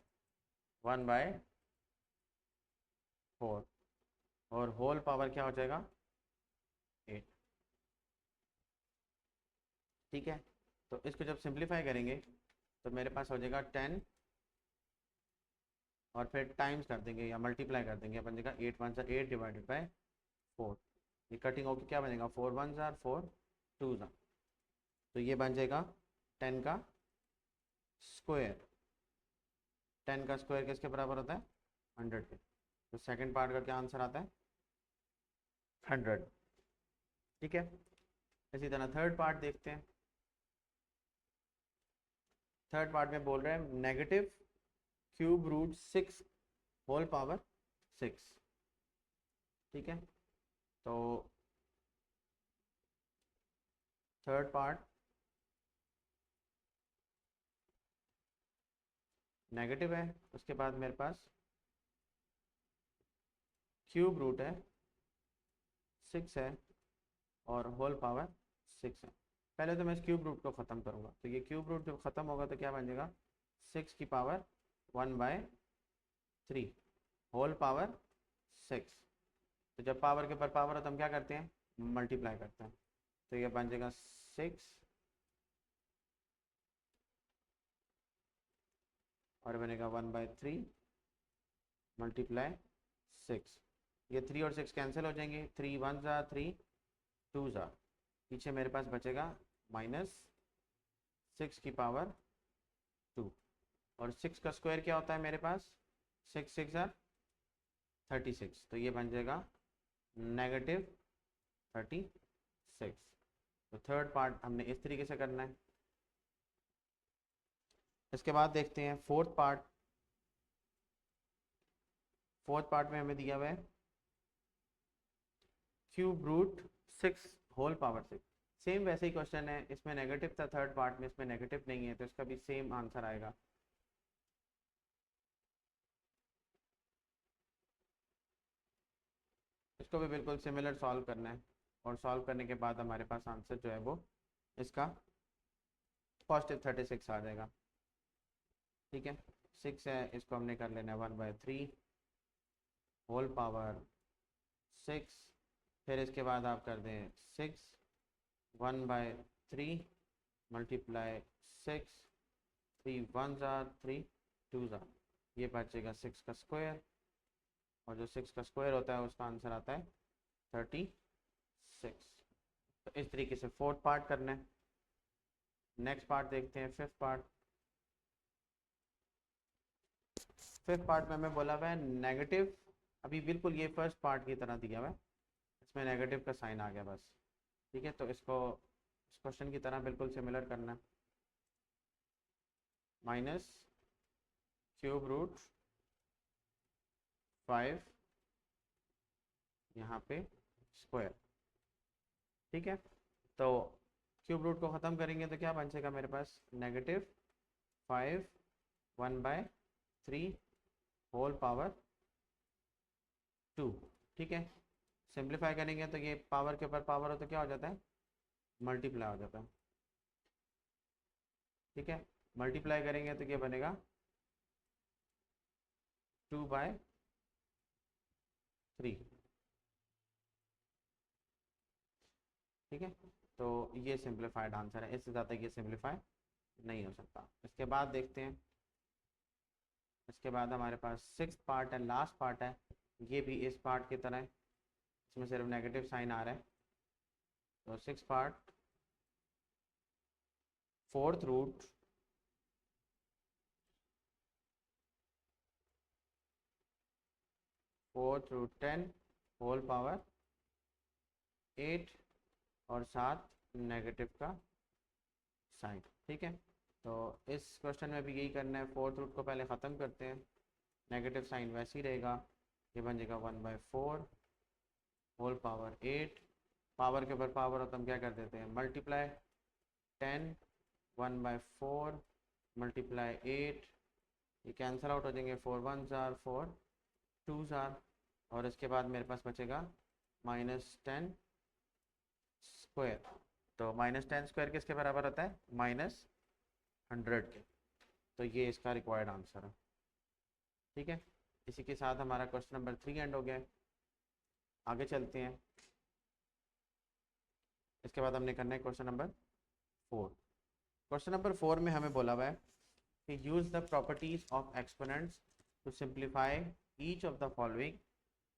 Speaker 1: 1/4 और होल पावर क्या हो जाएगा 8। ठीक है, तो इसको जब सिंप्लीफाई करेंगे तो मेरे पास हो जाएगा 10 और फिर टाइम्स कर देंगे या मल्टीप्लाई कर देंगे, बन जाएगा 8 1 8 डिवाइडेड बाय 4। ये कटिंग होकर क्या बनेगा 4 1 4 4 2 ज़ा तो ये बन जाएगा 10 का स्क्वायर। 10 का स्क्वायर किसके बराबर होता है? 100 के। तो सेकंड पार्ट का क्या आंसर आता है? 100। ठीक है, इसी तरह थर्ड पार्ट देखते हैं। थर्ड पार्ट में बोल रहे हैं negative cube root 6 whole power 6। ठीक है, तो थर्ड पार्ट नेगेटिव है, उसके बाद मेरे पास क्यूब रूट है 6 है और होल पावर 6 है। पहले तो मैं इस क्यूब रूट को ख़त्म करूँगा, तो ये क्यूब रूट जब ख़त्म होगा तो क्या बन जाएगा? 6 की पावर 1/3 होल पावर 6। तो जब पावर के ऊपर पावर हो तो हम क्या करते हैं? मल्टीप्लाई करते हैं। तो ये बन जाएगा 6 और बनेगा 1/3 मल्टीप्लाई 6। ये 3 और 6 कैंसिल हो जाएंगे, 3 1 ज़ा 3 2 ज़ा, पीछे मेरे पास बचेगा -6 की पावर 2। और 6 का स्क्वायर क्या होता है मेरे पास? 6 6 ज़ा 36। तो ये बन जाएगा -36। तो थर्ड पार्ट हमने इस तरीके से करना है। इसके बाद देखते हैं फोर्थ पार्ट। फोर्थ पार्ट में हमें दिया हुआ है cube root 6 whole power 6। Same वैसे ही क्वेश्चन है, इसमें नेगेटिव था थर्ड पार्ट में, इसमें नेगेटिव नहीं है, तो इसका भी सेम आंसर आएगा। इसको भी बिल्कुल सिमिलर सॉल्व करना है और सॉल्व करने के बाद हमारे पास आंसर जो है वो इसका +36 आ जाएगा। ठीक है, 6 है, इसको हमने कर लेना है 1/3 होल पावर 6। फिर इसके बाद आप कर दें 6 1/3 मल्टीप्लाई 6, 3 1 ज़ा 3 2 ज़ा, ये बचेगा 6 का स्क्वायर। और जो 6 का स्क्वायर होता है उसका आंसर आता है 36। तो इस तरीके से फोर्थ पार्ट करना है। नेक्स्ट पार्ट देखते हैं, फिफ्थ पार्ट। फिफ्थ पार्ट में हमें बोला हुआ है नेगेटिव, अभी बिल्कुल ये फर्स्ट पार्ट की तरह दिया हुआ है, इसमें नेगेटिव का साइन आ गया बस। ठीक है, तो इसको इस क्वेश्चन की तरह बिल्कुल सिमिलर करना है। माइनस क्यूब रूट 5 यहाँ पे स्क्वायर। ठीक है, तो क्यूब रूट को ख़त्म करेंगे तो क्या बन जाएगा मेरे पास? -5 1/3 होल पावर 2। ठीक है, सिंप्लीफाई करेंगे तो ये पावर के ऊपर पावर हो तो क्या हो जाता है? मल्टीप्लाई हो जाता है। ठीक है, मल्टीप्लाई करेंगे तो क्या बनेगा? 2/3। ठीक है, तो ये सिंप्लीफाइड आंसर है, इससे ज़्यादा ये सिंप्लीफाई नहीं हो सकता। इसके बाद देखते हैं, इसके बाद हमारे पास सिक्स्थ पार्ट है, लास्ट पार्ट है। ये भी इस पार्ट की तरह है, इसमें सिर्फ नेगेटिव साइन आ रहा है। तो six part fourth root 10 whole power 8 और साथ नेगेटिव का साइन। ठीक है, तो इस क्वेश्चन में भी यही करना है, फोर्थ रूट को पहले ख़त्म करते हैं, नेगेटिव साइन वैसे ही रहेगा, ये बन जाएगा 1/4 होल पावर 8। पावर के ऊपर पावर हो तो हम क्या कर देते हैं? मल्टीप्लाई 10 1/4 मल्टीप्लाई 8, ये कैंसिल आउट हो जाएंगे, 4 1 ज़ार 4 2 ज़ार, और इसके बाद मेरे पास बचेगा -10 स्क्वायर। तो -10 स्क्वायर किसके बराबर होता है? -100 के। तो ये इसका रिक्वायर्ड आंसर है। ठीक है, इसी के साथ हमारा क्वेश्चन नंबर 3 एंड हो गया है। आगे चलते हैं, इसके बाद हमने करना है क्वेश्चन नंबर 4। क्वेश्चन नंबर 4 में हमें बोला हुआ है कि use the properties of exponents to simplify each of the following.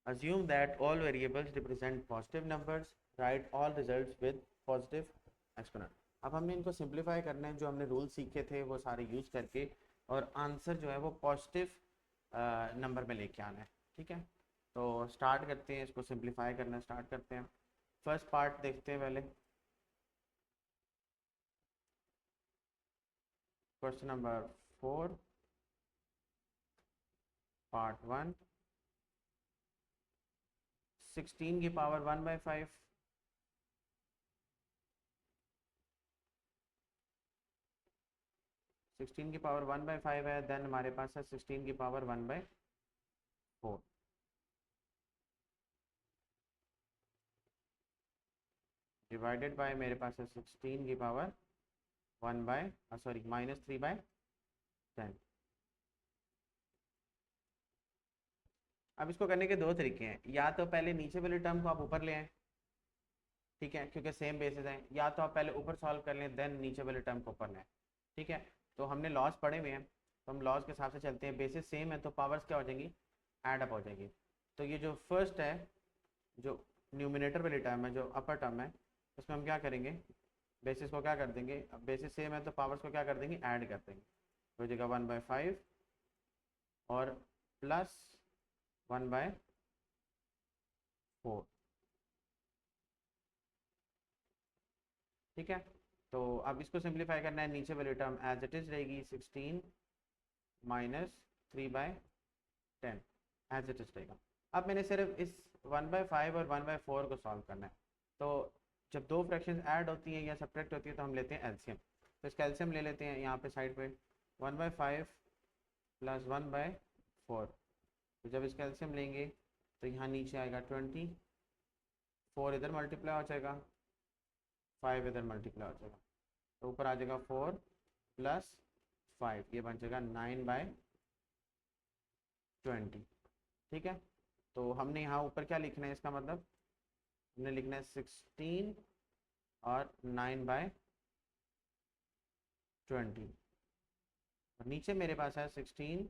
Speaker 1: Assume that all variables represent positive numbers. Write all results with positive exponent. अब हमने इनको सिंप्लीफाई करना है, जो हमने रूल सीखे थे वो सारे यूज़ करके, और आंसर जो है वो पॉजिटिव नंबर में लेके आना है। ठीक है, तो स्टार्ट करते हैं, इसको सिंप्लीफाई करना स्टार्ट करते हैं। फर्स्ट पार्ट देखते हैं पहले। क्वेश्चन नंबर 4 पार्ट 1, 16 की पावर 1/5, 16 की पावर 1/5 है। देन हमारे पास है 16 की पावर 1/4 डिवाइडेड बाय, मेरे पास है 16 की पावर -3/10। अब इसको करने के दो तरीके हैं, या तो पहले नीचे वाले टर्म को आप ऊपर ले आएं, ठीक है, क्योंकि सेम बेसिस हैं, या तो आप पहले ऊपर सॉल्व कर लें देन नीचे वाले टर्म को ऊपर लें। ठीक है, तो हमने लॉस पढ़े हुए हैं, तो हम लॉस के हिसाब से चलते हैं। बेसिस सेम है तो पावर्स क्या हो जाएंगी, ऐड अप हो जाएगी। तो ये जो फर्स्ट है, जो न्यूमिनेटर वाली टर्म है, जो अपर टर्म है, उसमें हम क्या करेंगे, बेसिस को क्या कर देंगे, अब बेसिस सेम है तो पावर्स को क्या कर देंगे, ऐड कर देंगे। हो जाएगा 1/5 और प्लस 1/4। ठीक है, तो अब इसको सिंप्लीफाई करना है, नीचे वाली टर्म एज इट इज रहेगी 16 -3/10 एज इट इज रहेगा। अब मैंने सिर्फ इस 1/5 और 1/4 को सॉल्व करना है। तो जब दो फ्रैक्शंस ऐड होती हैं या सब्ट्रैक्ट होती है तो हम लेते हैं एलसीएम। तो इसका एलसीएम ले लेते हैं यहाँ पे साइड पे, 1/5 + 1/4। तो जब इसका एलसीएम लेंगे तो यहाँ नीचे आएगा 20, 4 इधर मल्टीप्लाई हो जाएगा, 5 इधर मल्टीप्लाई हो जाएगा, तो ऊपर आ जाएगा 4 + 5, ये बन जाएगा 9/20। ठीक है, तो हमने यहाँ ऊपर क्या लिखना है, इसका मतलब हमने लिखना है 16 और 9/20, और नीचे मेरे पास है 16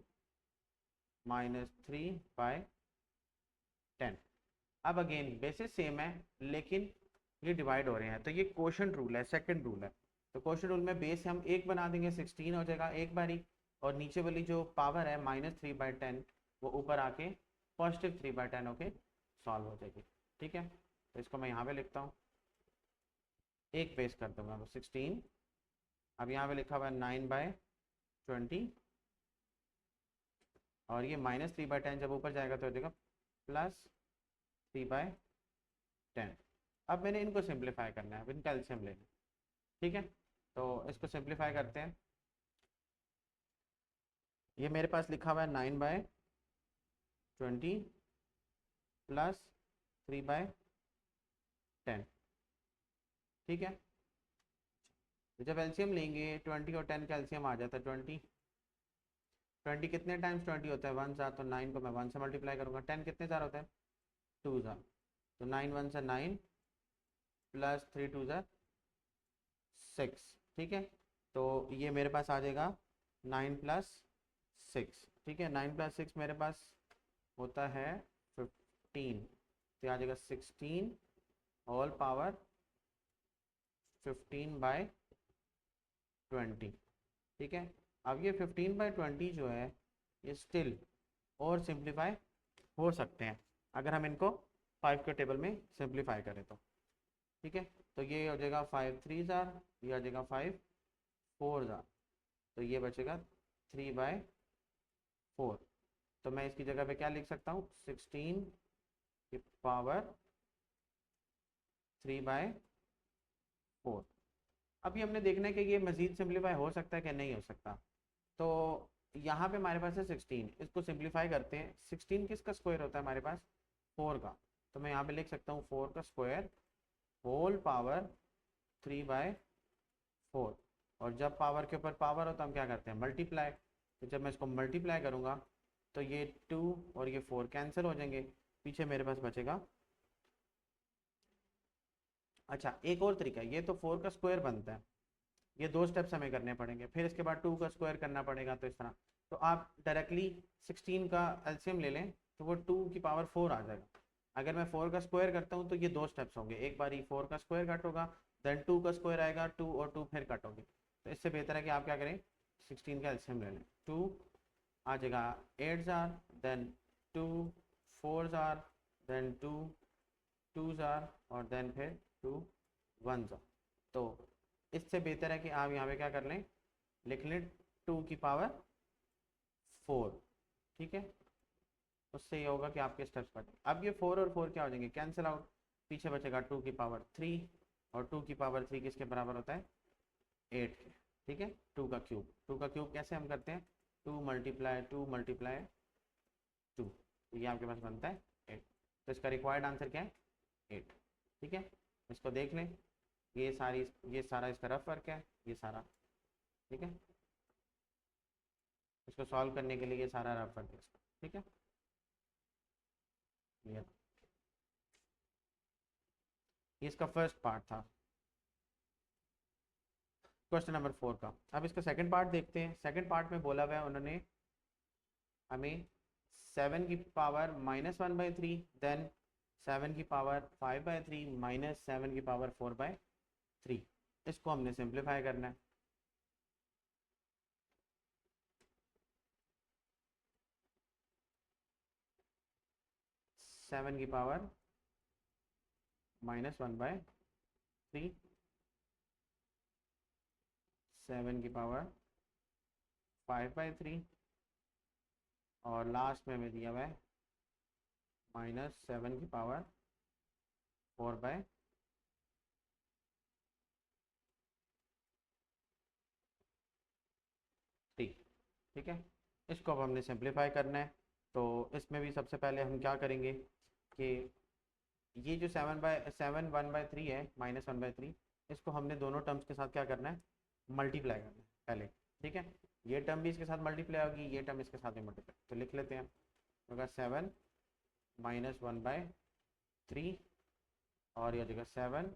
Speaker 1: -3/10। अब अगेन बेसिस सेम है लेकिन ये डिवाइड हो रहे हैं, तो ये क्वोशंट रूल है, सेकंड रूल है। तो क्वोशंट रूल में बेस हम एक बना देंगे, 16 हो जाएगा एक बारी, और नीचे वाली जो पावर है -3/10 वो ऊपर आके +3/10 होके सॉल्व हो जाएगी। ठीक है, तो इसको मैं यहाँ पे लिखता हूँ, एक बेस कर दूंगा मैं 16, अब यहाँ पे लिखा हुआ है 9/20, और ये -3/10 जब ऊपर जाएगा तो हो जाएगा +3/10। अब मैंने इनको सिंप्लीफाई करना है, अब इनका एलसीएम लेना है। ठीक है, तो इसको सिंप्लीफाई करते हैं। ये मेरे पास लिखा हुआ है 9/20 + 3/10। ठीक है, तो जब एलसीएम लेंगे 20 और 10 का एलसीएम आ जाता है 20। 20 कितने टाइम्स 20 होता है, 1 ज़ा, तो 9 को मैं 1 से मल्टीप्लाई करूँगा। 10 कितने ज़ार होता है, 2 ज़ार, तो 9 1 से 9 + 3 2 ज़ार 6। ठीक है, तो ये मेरे पास आ जाएगा 9 + 6। ठीक है, 9 + 6 मेरे पास होता है 15, तो आ जाएगा 16 होल पावर 15/20। ठीक है, अब ये 15/20 जो है ये स्टिल और सिंप्लीफाई हो सकते हैं अगर हम इनको 5 के टेबल में सिंप्लीफाई करें तो। ठीक है, तो ये हो जाएगा 5 3 ज़ार, ये आ जाएगा 5 4 ज़ार, तो ये बचेगा 3/4। तो मैं इसकी जगह पे क्या लिख सकता हूँ, 16 की पावर 3/4। अभी हमने देखना है कि ये मज़ीद सिंप्लीफाई हो सकता है कि नहीं हो सकता। तो यहाँ पे हमारे पास है 16, इसको सिंप्लीफाई करते हैं। 16 किसका स्क्वायर होता है हमारे पास, 4 का, तो मैं यहाँ पे लिख सकता हूँ 4 का स्क्वायर होल पावर 3/4। और जब पावर के ऊपर पावर हो तो हम क्या करते हैं, मल्टीप्लाई। तो जब मैं इसको मल्टीप्लाई करूँगा तो ये 2 और ये 4 कैंसिल हो जाएंगे, पीछे मेरे पास बचेगा। अच्छा, एक और तरीका है, ये तो 4 का स्क्वायर बनता है, ये दो स्टेप्स हमें करने पड़ेंगे, फिर इसके बाद 2 का स्क्वायर करना पड़ेगा, तो इस तरह। तो आप डायरेक्टली 16 का एलसीएम ले लें तो वो 2 की पावर 4 आ जाएगा। अगर मैं 4 का स्क्वायर करता हूँ तो ये दो स्टेप्स होंगे, एक बारी 4 का स्क्वायर कट होगा, देन 2 का स्क्वायर आएगा, 2 और 2 फिर कट होगी। तो इससे बेहतर है कि आप क्या करें, 16 का एलसीएम ले लें। 2 आ जाएगा 8 जार, देन 2 4 जार, देन 2 2 जार, और देन फिर 2 1 जार। तो इससे बेहतर है कि आप यहाँ पे क्या कर लें, लिख लें 2 की पावर 4। ठीक है, उससे ये होगा कि आपके स्टेप्स कट। अब ये 4 और 4 क्या हो जाएंगे, कैंसिल आउट। पीछे बचेगा 2 की पावर 3, और 2 की पावर 3 किसके बराबर होता है, 8 के। ठीक है, 2 का क्यूब। 2 का क्यूब कैसे हम करते हैं, 2 मल्टीप्लाई 2 मल्टीप्लाई 2, तो ये आपके पास बनता है 8। तो इसका रिक्वायर्ड आंसर क्या है, 8। ठीक है, इसको देख लें, ये सारा इसका रफ वर्क है, ये सारा। ठीक है, इसको सॉल्व करने के लिए ये सारा रफ वर्क है इसका। ठीक है, ये इसका फर्स्ट पार्ट था क्वेश्चन नंबर 4 का। अब इसका सेकंड पार्ट देखते हैं। सेकंड पार्ट में बोला हुआ है उन्होंने हमें 7 की पावर -1/3, देन 7 की पावर 5/3 माइनस 7 की पावर 4/3, इसको हमने सिंप्लीफाई करना है। सेवन की पावर -1/3, 7 की पावर 5/3, और लास्ट में हमें दिया हुआ है -7 की पावर 4/3। ठीक है, इसको अब हमने सिंप्लीफाई करना है। तो इसमें भी सबसे पहले हम क्या करेंगे कि ये जो 1/3 है, -1/3, इसको हमने दोनों टर्म्स के साथ क्या करना है, मल्टीप्लाई करना है पहले। ठीक है, ये टर्म भी इसके साथ मल्टीप्लाई होगी, ये टर्म इसके साथ भी मल्टीप्लाई, तो लिख लेते हैं। होगा 7 -1/3, और ये जगह 7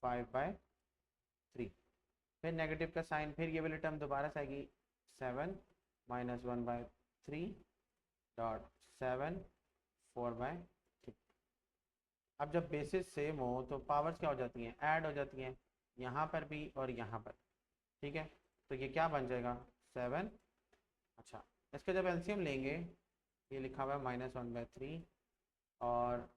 Speaker 1: 5/3, फिर नेगेटिव का साइन, फिर ये वाली टर्म दोबारा से आएगी, 7 -1/3 डॉट 7 4/3। अब जब बेसिस सेम हो तो पावर्स क्या हो जाती हैं, ऐड हो जाती हैं, यहाँ पर भी और यहाँ पर। ठीक है, तो ये क्या बन जाएगा, 7। अच्छा, इसका जब एलसीएम लेंगे, ये लिखा हुआ है -1/3, और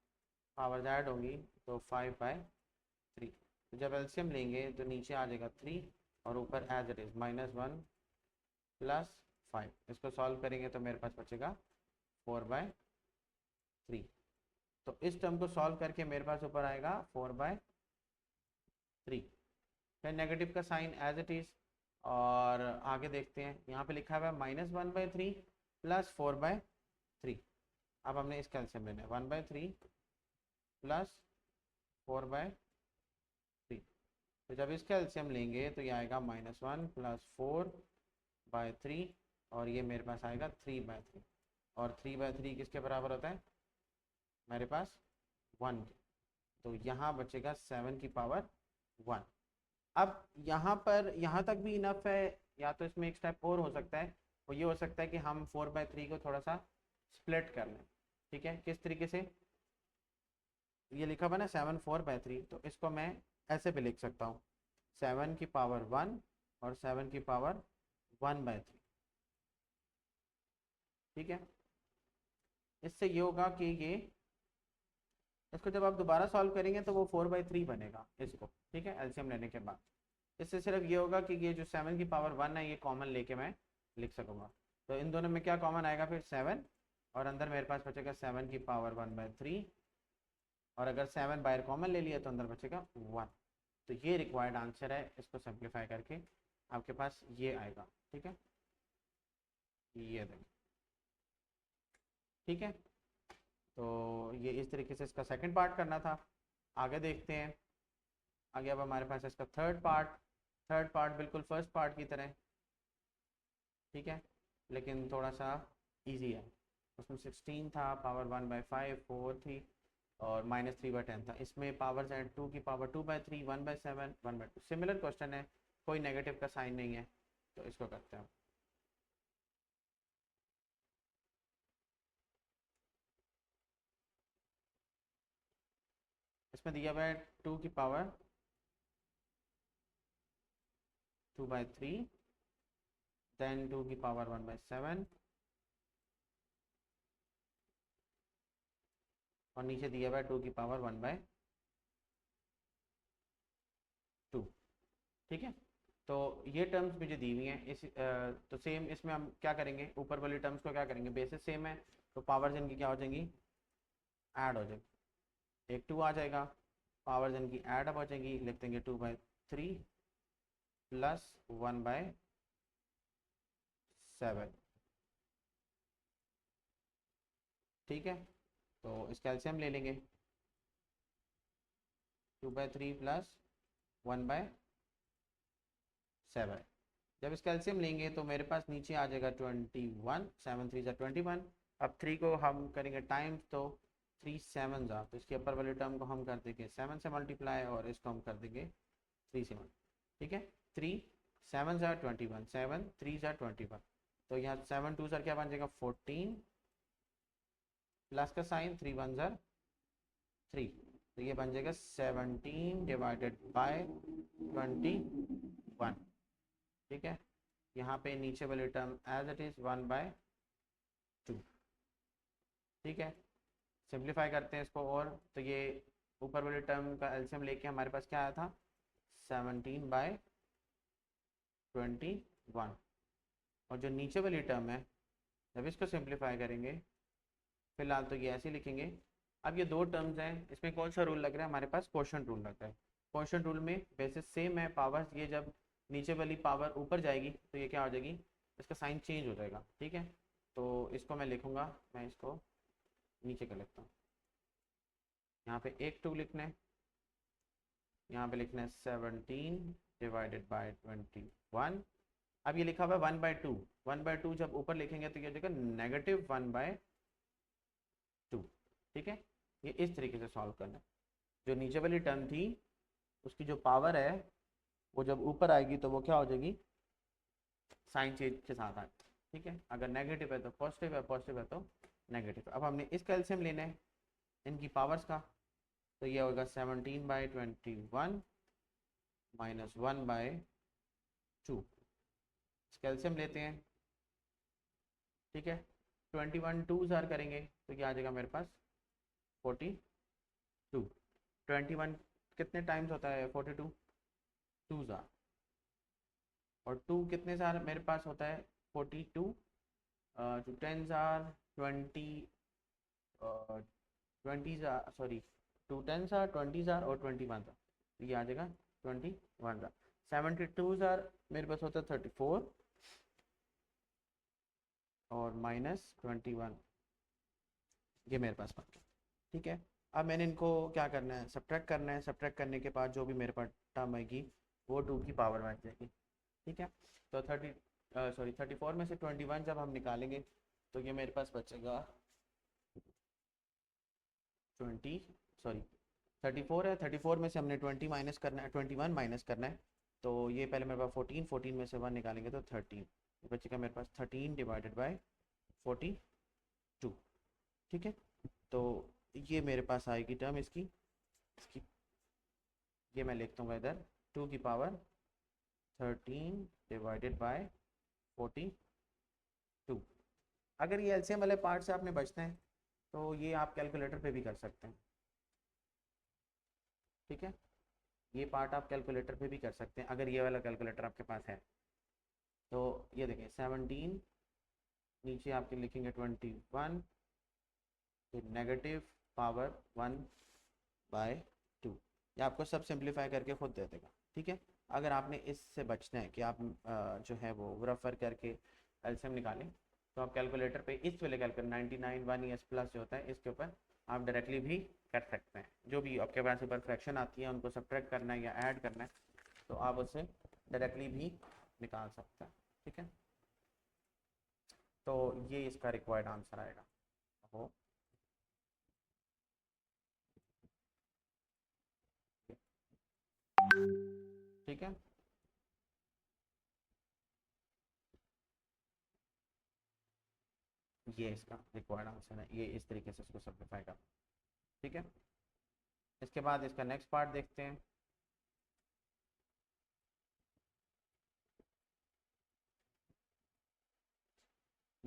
Speaker 1: पावर्स ऐड होंगी तो 5/3। तो जब एलसीएम लेंगे तो नीचे आ जाएगा 3, और ऊपर एज इट इज़ -1 + 5। इसको सॉल्व करेंगे तो मेरे पास बचेगा 4/3। तो इस टर्म को सॉल्व करके मेरे पास ऊपर आएगा 4/3। फिर नेगेटिव का साइन एज इट इज़, और आगे देखते हैं, यहाँ पे लिखा हुआ है -1/3 + 4/3। अब हमने इस कैल्शियम लेना है, 1/3 + 4/3। तो जब इसका एलसीएम लेंगे तो ये आएगा -1 + 4/3, और ये मेरे पास आएगा 3/3, और 3/3 किसके बराबर होता है, मेरे पास 1 के। तो यहाँ बचेगा 7 की पावर 1। अब यहाँ पर यहाँ तक भी इनफ है, या तो इसमें एक स्टेप और हो सकता है, वो ये हो सकता है कि हम 4/3 को थोड़ा सा स्प्लिट कर लें। ठीक है, किस तरीके से, ये लिखा हुआ ना 7 4/3, तो इसको मैं ऐसे भी लिख सकता हूँ, 7 की पावर 1 और 7 की पावर 1/3। ठीक है, इससे ये होगा कि ये, इसको जब आप दोबारा सॉल्व करेंगे तो वो 4/3 बनेगा इसको। ठीक है, एलसीएम लेने के बाद इससे सिर्फ ये होगा कि ये जो 7 की पावर 1 है, ये कॉमन लेके मैं लिख सकूँगा। तो इन दोनों में क्या कॉमन आएगा, फिर 7, और अंदर मेरे पास बचेगा 7 की पावर 1/3, और अगर 7 बाहर कॉमन ले लिया तो अंदर बचेगा 1। तो ये रिक्वायर्ड आंसर है, इसको सिंप्लीफाई करके आपके पास ये आएगा। ठीक है, ये देखें। ठीक है, तो ये इस तरीके से इसका सेकंड पार्ट करना था। आगे देखते हैं, आगे अब हमारे पास इसका थर्ड पार्ट। थर्ड पार्ट बिल्कुल फर्स्ट पार्ट की तरह। ठीक है, लेकिन थोड़ा सा इजी है। उसमें 16 था, पावर 1/5 4 थी, और -3/10 था। इसमें पावर्स हैं 2 की पावर 2/3 1/7 1/2। सिमिलर क्वेश्चन है, कोई नेगेटिव का साइन नहीं है, तो इसको करते हैं। इसमें दिया हुआ है 2 की पावर 2/3, देन 2 की पावर 1/7, और नीचे दिया हुआ है 2 की पावर 1/2। ठीक है, तो ये टर्म्स मुझे दी हुई हैं। तो सेम इसमें हम क्या करेंगे, ऊपर वाली टर्म्स को क्या करेंगे, बेसिस सेम है तो पावर्स इनकी क्या हो जाएंगी, ऐड हो जाएगी। एक 2 आ जाएगा, पावर्स इनकी ऐड हो जाएंगी, लिख देंगे 2/3 प्लस 1/7। ठीक है, तो इसका एलसीएम ले लेंगे, 2/3 प्लस 1/7। जब इसका एलसीएम लेंगे तो मेरे पास नीचे आ जाएगा 21, 7 3 21। अब 3 को हम करेंगे टाइम्स, तो 3 7 जा, तो इसके ऊपर वाले टर्म को हम कर देंगे 7 से मल्टीप्लाई, और इसको हम कर देंगे 3 से मल्टीप्लाई। ठीक है, 3 7 जा 21, 7 3 जा 21, तो यहाँ 7 2 सर क्या बन जाएगा 14, प्लस का साइन 3 1 जा 3, तो ये बन जाएगा 17 डिवाइडेड बाय 21। ठीक है, यहाँ पे नीचे वाली टर्म एज इट इज़ 1/2। ठीक है, सिंप्लीफाई करते हैं इसको, और तो ये ऊपर वाली टर्म का एलसीएम लेके हमारे पास क्या आया था 17/21, और जो नीचे वाली टर्म है जब इसको सिंप्लीफाई करेंगे, फिलहाल तो ये ऐसे लिखेंगे। अब ये दो टर्म्स हैं, इसमें कौन सा रूल लग रहा है, हमारे पास क्वोशंट रूल लग रहा है। क्वोशंट रूल में बेसिस सेम है, पावर्स ये जब नीचे वाली पावर ऊपर जाएगी तो ये क्या हो जाएगी, इसका साइन चेंज हो जाएगा। ठीक है, तो इसको मैं लिखूंगा, मैं इसको नीचे कर लेता हूँ। यहाँ पे एक 2 लिखना है, यहाँ पे लिखना है 17 डिवाइडेड बाय 21। अब ये लिखा हुआ है 1/2, 1/2 जब ऊपर लिखेंगे तो ये हो जाएगा -1/2। ठीक है, ये इस तरीके से सॉल्व करना है। जो नीचे वाली टर्म थी उसकी जो पावर है वो जब ऊपर आएगी तो वो क्या हो जाएगी, साइन चेंज के साथ आएगी। ठीक है, अगर नेगेटिव है तो पॉजिटिव है, पॉजिटिव है तो नेगेटिव। अब हमने इसका एलसीएम लेना है इनकी पावर्स का, तो ये होगा 17/21 माइनस 1/2। कैल्शियम लेते हैं। ठीक है, 21 2 जार करेंगे तो क्या आ जाएगा मेरे पास 42। 21 कितने टाइम्स होता है 42, 2 जार, और 2 कितने जार मेरे पास होता है 42, 10 jar 20, 20 jar, sorry 2 10 jar 20 jar और 21 जार, तो ये आ जाएगा 21 जार। 72 जार मेरे पास होता है 34 और -21, ये मेरे पास बन गया। ठीक है, अब मैंने इनको क्या करना है, सब्ट्रैक्ट करना है। सब्ट्रैक्ट करने के बाद जो भी मेरे पास टर्म आएगी वो 2 की पावर बन जाएगी। ठीक है, तो 34 में से 21 जब हम निकालेंगे तो ये मेरे पास बचेगा 34 है। 34 में से हमने 20 माइनस करना है, 21 माइनस करना है, तो ये पहले मेरे पास 14 में से 1 निकालेंगे तो 13, बचेगा मेरे पास 13 डिवाइडेड बाय 42। ठीक है, तो ये मेरे पास आएगी टर्म इसकी ये मैं लिखता हूँ इधर 2 की पावर 13 डिवाइडेड बाय 42। अगर ये एलसीएम वाले पार्ट से आपने बचना है तो ये आप कैलकुलेटर पे भी कर सकते हैं। ठीक है, ये पार्ट आप कैलकुलेटर पे भी कर सकते हैं अगर ये वाला कैलकुलेटर आपके पास है। तो ये देखें 17, नीचे आपके लिखेंगे 21, फिर नेगेटिव पावर 1/2। ये आपको सब सिंप्लीफाई करके खुद दे देगा। ठीक है, अगर आपने इससे बचना है कि आप जो है वो रेफर करके एलसीएम निकालें तो आप कैलकुलेटर पे इस वाले कैलकुलेटर 99 1 प्लस जो होता है इसके ऊपर आप डायरेक्टली भी कर सकते हैं। जो भी आपके पास ऊपर फ्रैक्शन आती है उनको सब्ट्रैक्ट करना है या ऐड करना है तो आप उससे डायरेक्टली भी निकाल सकते हैं। ठीक है, तो ये इसका रिक्वायर्ड आंसर आएगा। हो ठीक है, ये इसका रिक्वायर्ड आंसर है, ये इस तरीके से इसको सिंप्लीफाई करना। ठीक है, इसके बाद इसका नेक्स्ट पार्ट देखते हैं।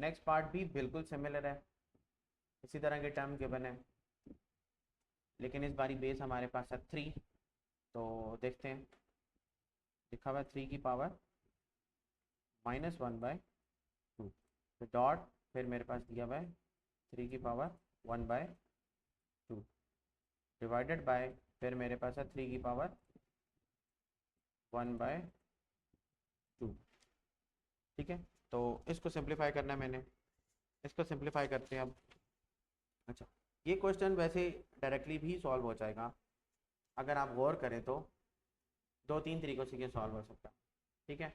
Speaker 1: नेक्स्ट पार्ट भी बिल्कुल सिमिलर है, इसी तरह के टर्म गिवन है, लेकिन इस बारी बेस हमारे पास है 3। तो देखते हैं, लिखा हुआ है 3 की पावर -1/2, तो डॉट, फिर मेरे पास दिया हुआ है 3 की पावर 1/2 डिवाइडेड बाय, फिर मेरे पास है 3 की पावर 1/2। ठीक है, तो इसको सिंप्लीफाई करना है मैंने, इसको सिंप्लीफाई करते हैं अब। अच्छा, ये क्वेश्चन वैसे डायरेक्टली भी सॉल्व हो जाएगा, अगर आप गौर करें तो 2-3 तरीक़ों से ये सॉल्व हो सकता है। ठीक है,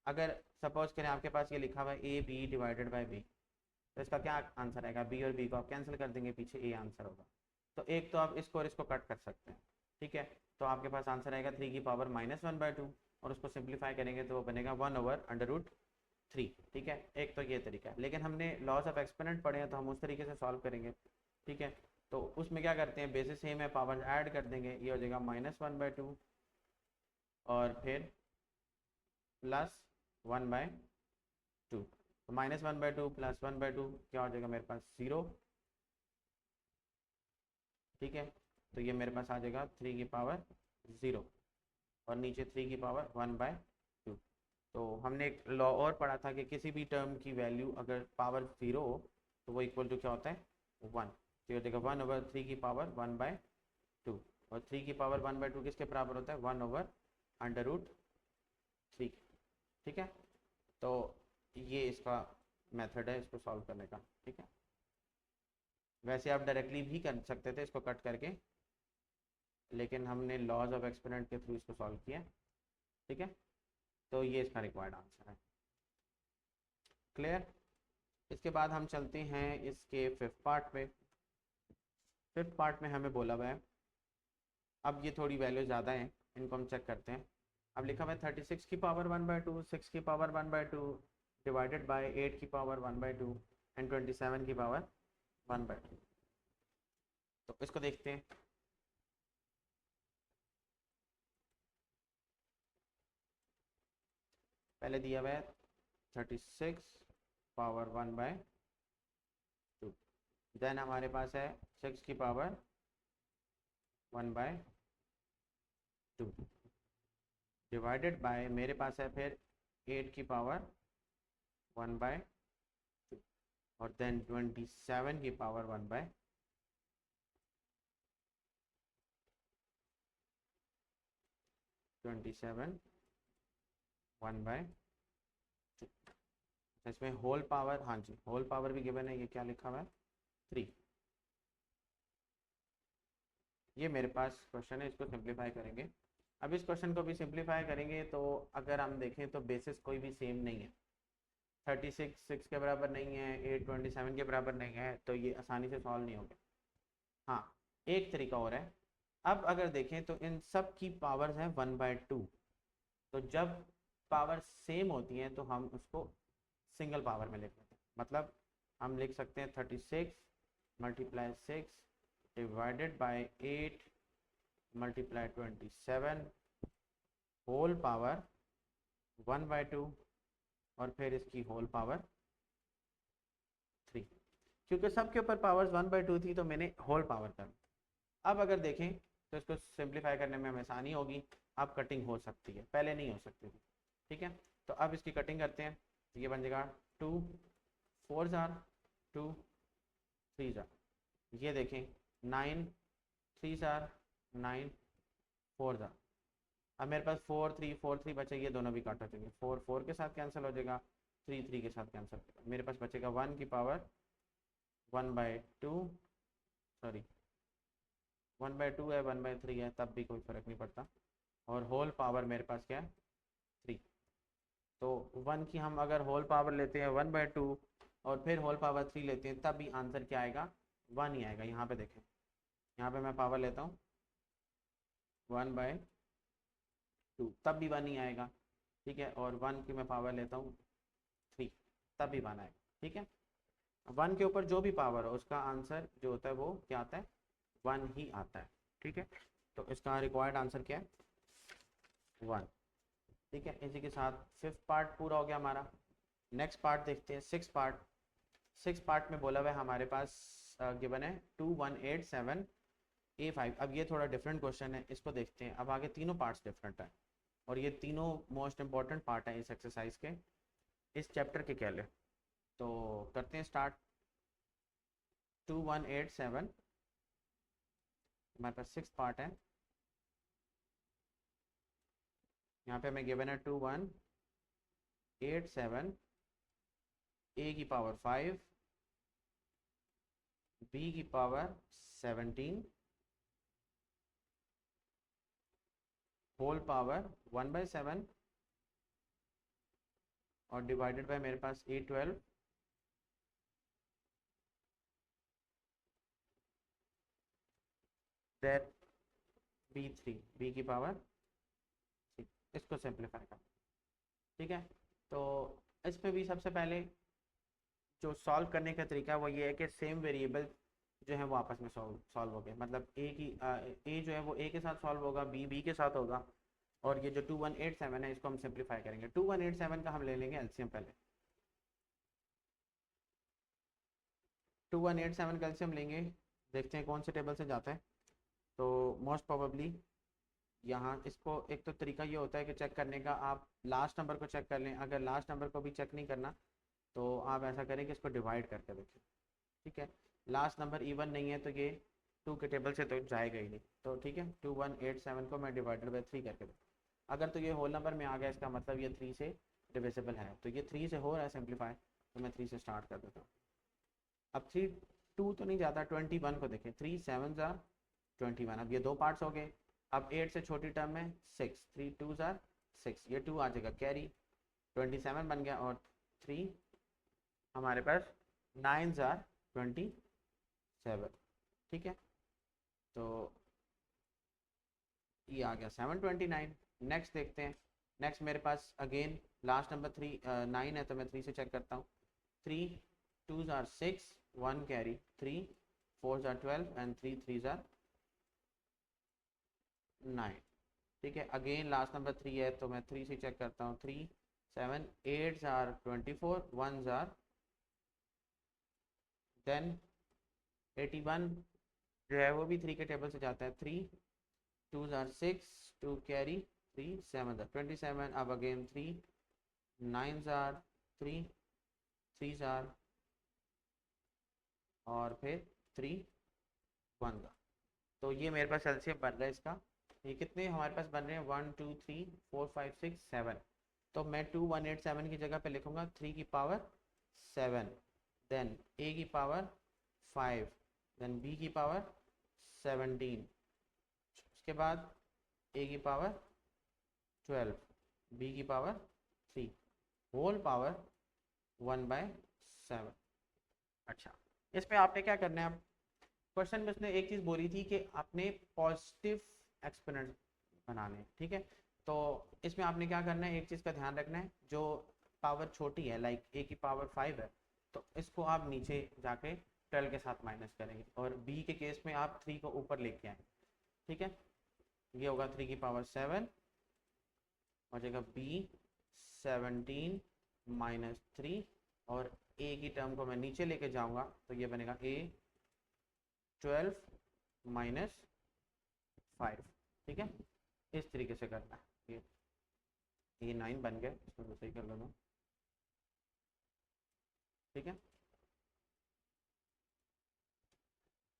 Speaker 1: अगर सपोज करें आपके पास ये लिखा हुआ है a b divided by b, तो इसका क्या आंसर आएगा, बी और बी को आप कैंसिल कर देंगे, पीछे ए आंसर होगा। तो एक तो आप इसको और इसको कट कर सकते हैं। ठीक है, तो आपके पास आंसर आएगा 3 की पावर -1/2, और उसको सिंप्लीफाई करेंगे तो वो बनेगा 1/√3। ठीक है, एक तो ये तरीका है, लेकिन हमने लॉस ऑफ एक्सपोनेंट पढ़े हैं तो हम उस तरीके से सॉल्व करेंगे। ठीक है, तो उसमें क्या करते हैं, बेसिस सेम है, पावर ऐड कर देंगे, ये हो जाएगा -1/2 और फिर +1/2। तो -1/2 + 1/2 क्या हो जाएगा मेरे पास 0। ठीक है, तो ये मेरे पास आ जाएगा 3 की पावर 0 और नीचे 3 की पावर 1/2। तो हमने एक लॉ और पढ़ा था कि किसी भी टर्म की वैल्यू अगर पावर 0 हो तो वो इक्वल टू क्या होता है 1। तो ये हो जाएगा 1/3 की पावर 1/2, और 3 की पावर 1/2 किसके बराबर होता है 1/√3। ठीक है, तो ये इसका मेथड है इसको सॉल्व करने का। ठीक है, वैसे आप डायरेक्टली भी कर सकते थे इसको कट करके, लेकिन हमने लॉज ऑफ एक्सपोनेंट के थ्रू इसको सॉल्व किया। ठीक है, तो ये इसका रिक्वायर्ड आंसर है। क्लियर। इसके बाद हम चलते हैं इसके फिफ्थ पार्ट पे। फिफ्थ पार्ट में हमें बोला हुआ है, अब ये थोड़ी वैल्यू ज़्यादा है, इनको हम चेक करते हैं। अब लिखा हुआ है 36 की पावर 1/2, 6 की पावर 1/2 डिवाइडेड बाय 8 की पावर 1/2 एंड 27 की पावर 1/2। तो इसको देखते हैं। पहले दिया हुआ है 36 पावर 1/2, देन हमारे पास है 6 की पावर 1/2 डिवाइडेड बाय, मेरे पास है फिर 8 की पावर 1/2 और देन 27 की पावर 1/2। 27 1/2। इसमें होल पावर, हाँ जी होल पावर भी गिवन है, ये क्या लिखा हुआ है 3। ये मेरे पास क्वेश्चन है, इसको सिंप्लीफाई करेंगे। अब इस क्वेश्चन को भी सिंप्लीफाई करेंगे तो अगर हम देखें तो बेसिस कोई भी सेम नहीं है, 36 6 के बराबर नहीं है, 8 27 के बराबर नहीं है, तो ये आसानी से सॉल्व नहीं होगा। हाँ, एक तरीका और है। अब अगर देखें तो इन सब की पावर्स हैं 1/2, तो जब पावर सेम होती हैं तो हम उसको सिंगल पावर में लिख लेते हैं। मतलब हम लिख सकते हैं 36 × 6 डिवाइडेड बाय 8 × 27 होल पावर 1/2 और फिर इसकी होल पावर 3। क्योंकि सबके ऊपर पावर्स 1/2 थी तो मैंने होल पावर कर। अब अगर देखें तो इसको सिंप्लीफाई करने में हमें आसानी होगी, अब कटिंग हो सकती है, पहले नहीं हो सकती थी। ठीक है, तो अब इसकी कटिंग करते हैं, तो ये बन जाएगा 2 4 2 3 ये देखें 9 3 9 4 अब मेरे पास 4 3 बचे, ये दोनों भी काट हो जाएंगे, 4 4 के साथ कैंसिल हो जाएगा, 3 3 के साथ कैंसिल हो जाएगा, मेरे पास बचेगा 1 की पावर 1/2, सॉरी 1/2 है 1/3 है तब भी कोई फ़र्क नहीं पड़ता, और होल पावर मेरे पास क्या है 3। तो 1 की हम अगर होल पावर लेते हैं 1/2 और फिर होल पावर 3 लेते हैं तब भी आंसर क्या आएगा 1 ही आएगा। यहाँ पे देखें, यहाँ पे मैं पावर लेता हूँ 1/2 तब भी 1 ही आएगा। ठीक है, और 1 की मैं पावर लेता हूँ 3 तब भी 1 आएगा। ठीक है, 1 के ऊपर जो भी पावर हो उसका आंसर जो होता है वो क्या आता है 1 ही आता है। ठीक है, तो इसका रिक्वायर्ड आंसर क्या है 1। ठीक है, इसी के साथ फिफ्थ पार्ट पूरा हो गया हमारा। नेक्स्ट पार्ट देखते हैं, सिक्स पार्ट। 6 पार्ट में बोला हुआ है हमारे पास, गिवन है 2187 A5। अब ये थोड़ा डिफरेंट क्वेश्चन है, इसको देखते हैं। अब आगे तीनों पार्ट्स डिफरेंट है और ये तीनों मोस्ट इंपॉर्टेंट पार्ट है इस एक्सरसाइज के, इस चैप्टर के कह ले। तो करते हैं स्टार्ट। 2187 हमारे पास 6 पार्ट है। यहाँ पे हमें गिवन है 2187 A की पावर 5, B की पावर 17, होल पावर 1/7 और डिवाइडेड बाय मेरे पास A12 दैट B3, B की पावर 6। इसको सिंप्लीफाई कर, ठीक है। तो इसमें भी सबसे पहले जो सॉल्व करने का तरीका है वो ये है कि सेम वेरिएबल जो है वो आपस में सॉल्व हो गए। मतलब ए जो है वो ए के साथ सॉल्व होगा, बी के साथ होगा, और ये जो 2187 है इसको हम सिंप्लीफाई करेंगे। 2187 का हम ले लेंगे एलसीएम पहले। 2187 का एलसीएम लेंगे, देखते हैं कौन से टेबल से जाता है। तो मोस्ट प्रोबेबली यहाँ इसको एक तो तरीका ये होता है कि चेक करने का, आप लास्ट नंबर को चेक कर लें। अगर लास्ट नंबर को भी चेक नहीं करना तो आप ऐसा करें कि इसको डिवाइड करके देखें, ठीक है। लास्ट नंबर इवन नहीं है तो ये 2 के टेबल से तो जाएगा ही नहीं, तो ठीक है। 2187 को मैं डिवाइडेड बाई 3 करके देखूँ, अगर तो ये होल नंबर में आ गया इसका मतलब ये 3 से डिविजिबल है। तो ये 3 से हो रहा है सिंप्लीफाई, तो मैं 3 से स्टार्ट कर देता हूँ। अब 3 2 तो नहीं जाता, 21 को देखें, 3 7 जार 21। अब ये 2 पार्ट्स हो गए। अब 8 से छोटी टर्म में 6, 3 2 जार 6, ये 2 आ जाएगा कैरी, 27 बन गया। और 3 हमारे पास 9 जार 27, ठीक है। तो ये आ गया 729। नेक्स्ट देखते हैं। नेक्स्ट मेरे पास अगेन लास्ट नंबर 9 है, तो मैं 3 से चेक करता हूँ। 3 2 jar 6, 1 carry, 3 4 jar 12 and 3 3 jar 9, ठीक है। अगेन लास्ट नंबर 3 है तो मैं 3 से चेक करता हूँ। 3 7 8 जार 24, 1 जार 10, 81 जो है वो भी 3 के टेबल से जाता है। 3 2 जार 6, 2 कैरी, 3 7 जार 27। अब अगेन 3 9 जार 3, 3 जार और फिर 3 1 जार। तो ये मेरे पास एलसीएम बन रहा है इसका। ये कितने हमारे पास बन रहे हैं, 1 2 3 4 5 6 7। तो मैं 2187 की जगह पे लिखूंगा 3 की पावर 7, देन ए की पावर 5, देन बी की पावर 17, उसके बाद ए की पावर 12, बी की पावर 3, होल पावर 1/7। अच्छा, इसमें आपने क्या करना है। अब क्वेश्चन में उसने एक चीज़ बोली थी कि आपने पॉजिटिव एक्सपोनेंट बनाने हैं, ठीक है। तो इसमें आपने क्या करना है, एक चीज़ का ध्यान रखना है, जो पावर छोटी है लाइक ए की पावर 5 है, तो इसको आप नीचे जाके 12 के साथ माइनस करेंगे, और बी के केस में आप 3 को ऊपर लेके आए, ठीक है। ये होगा 3 की पावर 7 हो जाएगा बी 17 माइनस 3, और ए की टर्म को मैं नीचे लेके जाऊंगा तो ये बनेगा ए 12 माइनस 5, ठीक है। इस तरीके से करना है। ये 9 बन गया, इसको तो सही कर लो, ठीक है।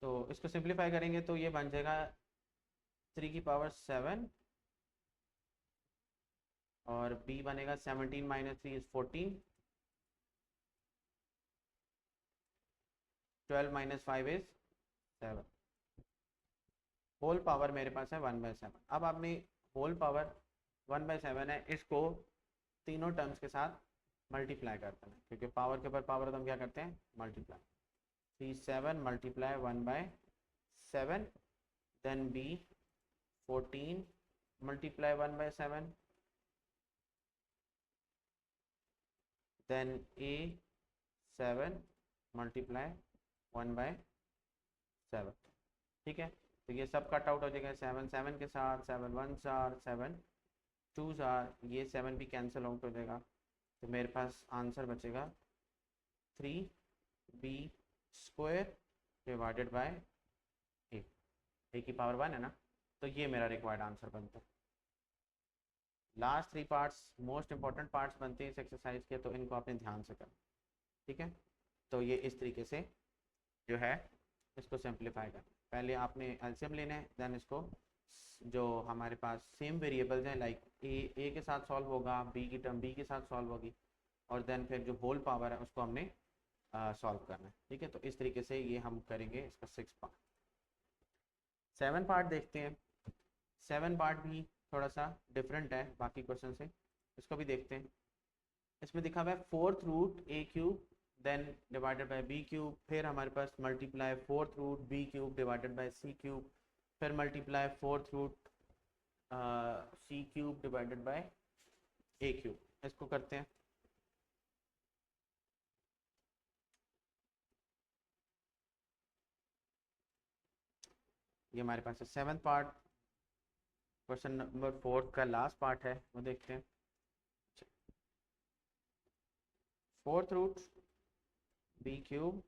Speaker 1: तो इसको सिंप्लीफाई करेंगे तो ये बन जाएगा 3 की पावर 7 और b बनेगा 17 minus 3 is 14, 12 minus 5 is 7, whole power मेरे पास है 1/7। अब आपने होल पावर 1/7 है, इसको तीनों टर्म्स के साथ मल्टीप्लाई करते हैं, क्योंकि पावर के ऊपर पावर तो हम क्या करते हैं, multiply. 3 7 multiply 1/7, then b 14 multiply 1/7, then a 7 multiply 1/7, ठीक है। तो ये सब कट आउट हो जाएगा 7 7 के साथ, 7 1 जार 7 2 जार, ये 7 भी कैंसिल आउट हो जाएगा। तो मेरे पास आंसर बचेगा 3 बी स्क्वायर डिवाइडेड बाय ए की पावर 1 है ना, तो ये मेरा रिक्वायर्ड आंसर बनता है। Last 3 parts most important parts बनते हैं इस एक्सरसाइज के, तो इनको आपने ध्यान से करना, ठीक है। तो ये इस तरीके से जो है इसको सिंप्लीफाई करना, पहले आपने एलसीएम लेना है, देन इसको जो हमारे पास सेम वेरिएबल्स हैं लाइक ए के साथ सॉल्व होगा, बी की टर्म बी के साथ सॉल्व होगी, और देन फिर जो होल पावर है उसको हमने सॉल्व करना है, ठीक है। तो इस तरीके से ये हम करेंगे इसका 6 पार्ट। 7 पार्ट देखते हैं। 7 पार्ट भी थोड़ा सा डिफरेंट है बाकी क्वेश्चन से, इसको भी देखते हैं। इसमें दिखा हुआ है 4th root a cube then divided by b cube, फिर हमारे पास multiply 4th root b cube divided by c cube, फिर multiply 4th root c cube divided by a cube. इसको करते हैं। ये हमारे पास 7th पार्ट, क्वेश्चन नंबर 4 का लास्ट पार्ट है, वो देखते हैं। 4th root b cube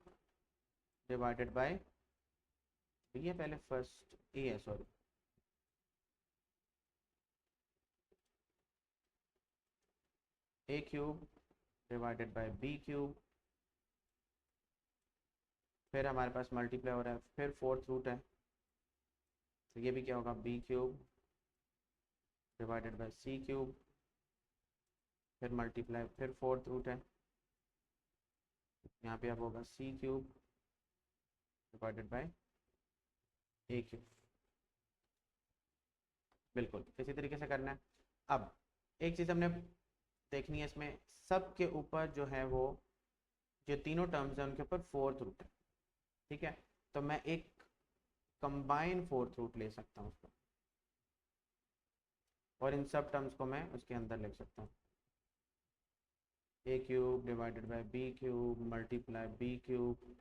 Speaker 1: divided by b है, पहले फर्स्ट ए है, sorry a cube divided by b cube, फिर हमारे पास मल्टीप्लाई हो रहा है, फिर 4th रूट है, तो ये भी क्या होगा b cube divided by c cube, फिर मल्टीप्लाई, फिर 4th रूट है, यहाँ पे अब होगा c cube divided by a cube. बिल्कुल इसी तरीके से करना है। अब एक चीज़ हमने देखनी है इसमें, सब के ऊपर जो है वो जो तीनों टर्म्स हैं उनके ऊपर 4th रूट है, ठीक है। तो मैं एक कंबाइन 4th रूट ले सकता हूँ उसको, और इन सब टर्म्स को मैं उसके अंदर लिख सकता हूँ। A cube divided by b cube multiply b cube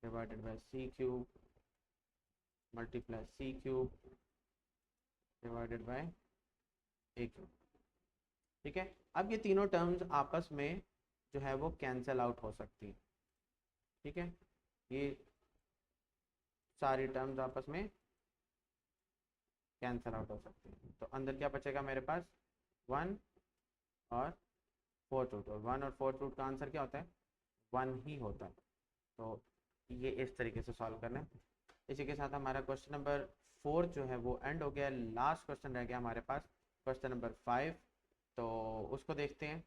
Speaker 1: divided by c cube multiply c cube divided by a cube, ठीक है। अब ये तीनों टर्म्स आपस में जो है वो कैंसिल आउट हो सकती है, ठीक है। ये सारी टर्म्स आपस में कैंसिल आउट हो सकती है, तो अंदर क्या बचेगा मेरे पास 1 और 4th रूट, और 1 और 4th रूट का आंसर क्या होता है 1 ही होता है। तो ये इस तरीके से सॉल्व करना है। इसी के साथ हमारा क्वेश्चन नंबर 4 जो है वो एंड हो गया। लास्ट क्वेश्चन रह गया हमारे पास क्वेश्चन नंबर 5, तो उसको देखते हैं।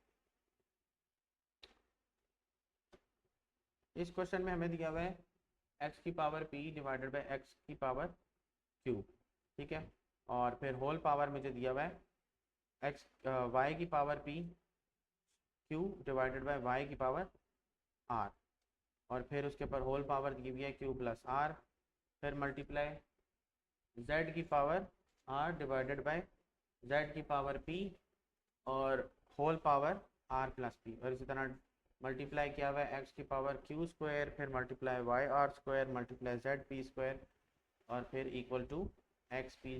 Speaker 1: इस क्वेश्चन में हमें दिया हुआ है x की power p divided by x की पावर q, ठीक है। और फिर होल पावर मुझे दिया हुआ है y की power p q divided by y की पावर r, और फिर उसके ऊपर होल पावर दी हुई है q प्लस r, फिर मल्टीप्लाई z की power r divided by z की पावर p और whole power r plus p, और इसी तरह मल्टीप्लाई किया हुआ है x की पावर q स्क्वायर, फिर multiply y r square multiply z p square, और फिर equal to x p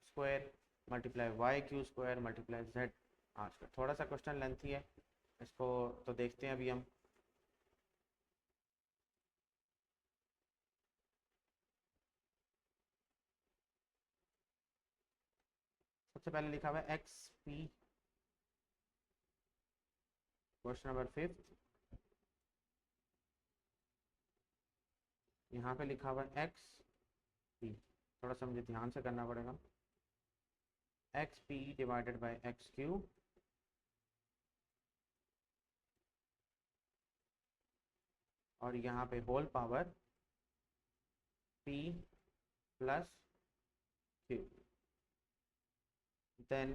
Speaker 1: square multiply y q square multiply z r square. थोड़ा सा क्वेश्चन लेंथी है, इसको तो देखते हैं अभी हम। सबसे पहले लिखा हुआ है एक्स पी, क्वेश्चन नंबर 5 यहाँ पे लिखा हुआ है एक्स पी, थोड़ा सा मुझे ध्यान से करना पड़ेगा। X p divided by x q, और यहाँ पे whole power p plus q, then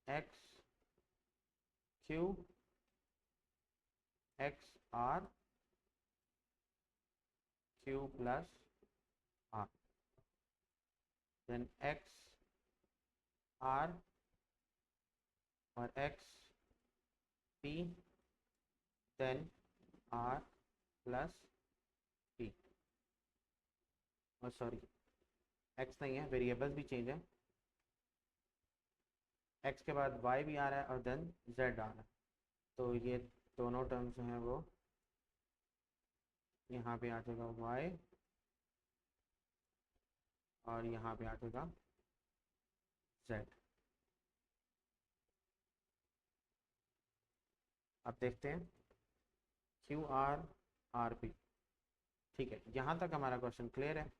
Speaker 1: x q x r q plus r, then x r और x p, then r plus p, और सॉरी एक्स नहीं है, वेरिएबल्स भी change है, x के बाद वाई भी आ रहा है और देन जेड आ रहा है, तो ये दोनों टर्म्स जो हैं वो यहाँ पे आ जाएगा y और यहाँ पे आ जाएगा z। अब देखते हैं क्यू आर आर पी। ठीक है, यहाँ तक हमारा क्वेश्चन क्लियर है।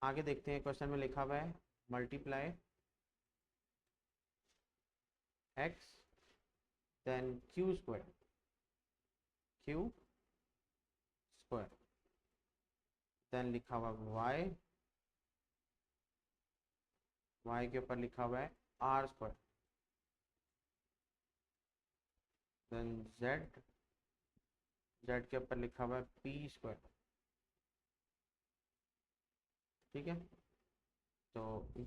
Speaker 1: आगे देखते हैं, क्वेश्चन में लिखा हुआ है multiply x then q square then लिखा हुआ y के ऊपर लिखा हुआ है आर स्क्वायर देन z के ऊपर लिखा हुआ है पी स्क्वायर। ठीक है, तो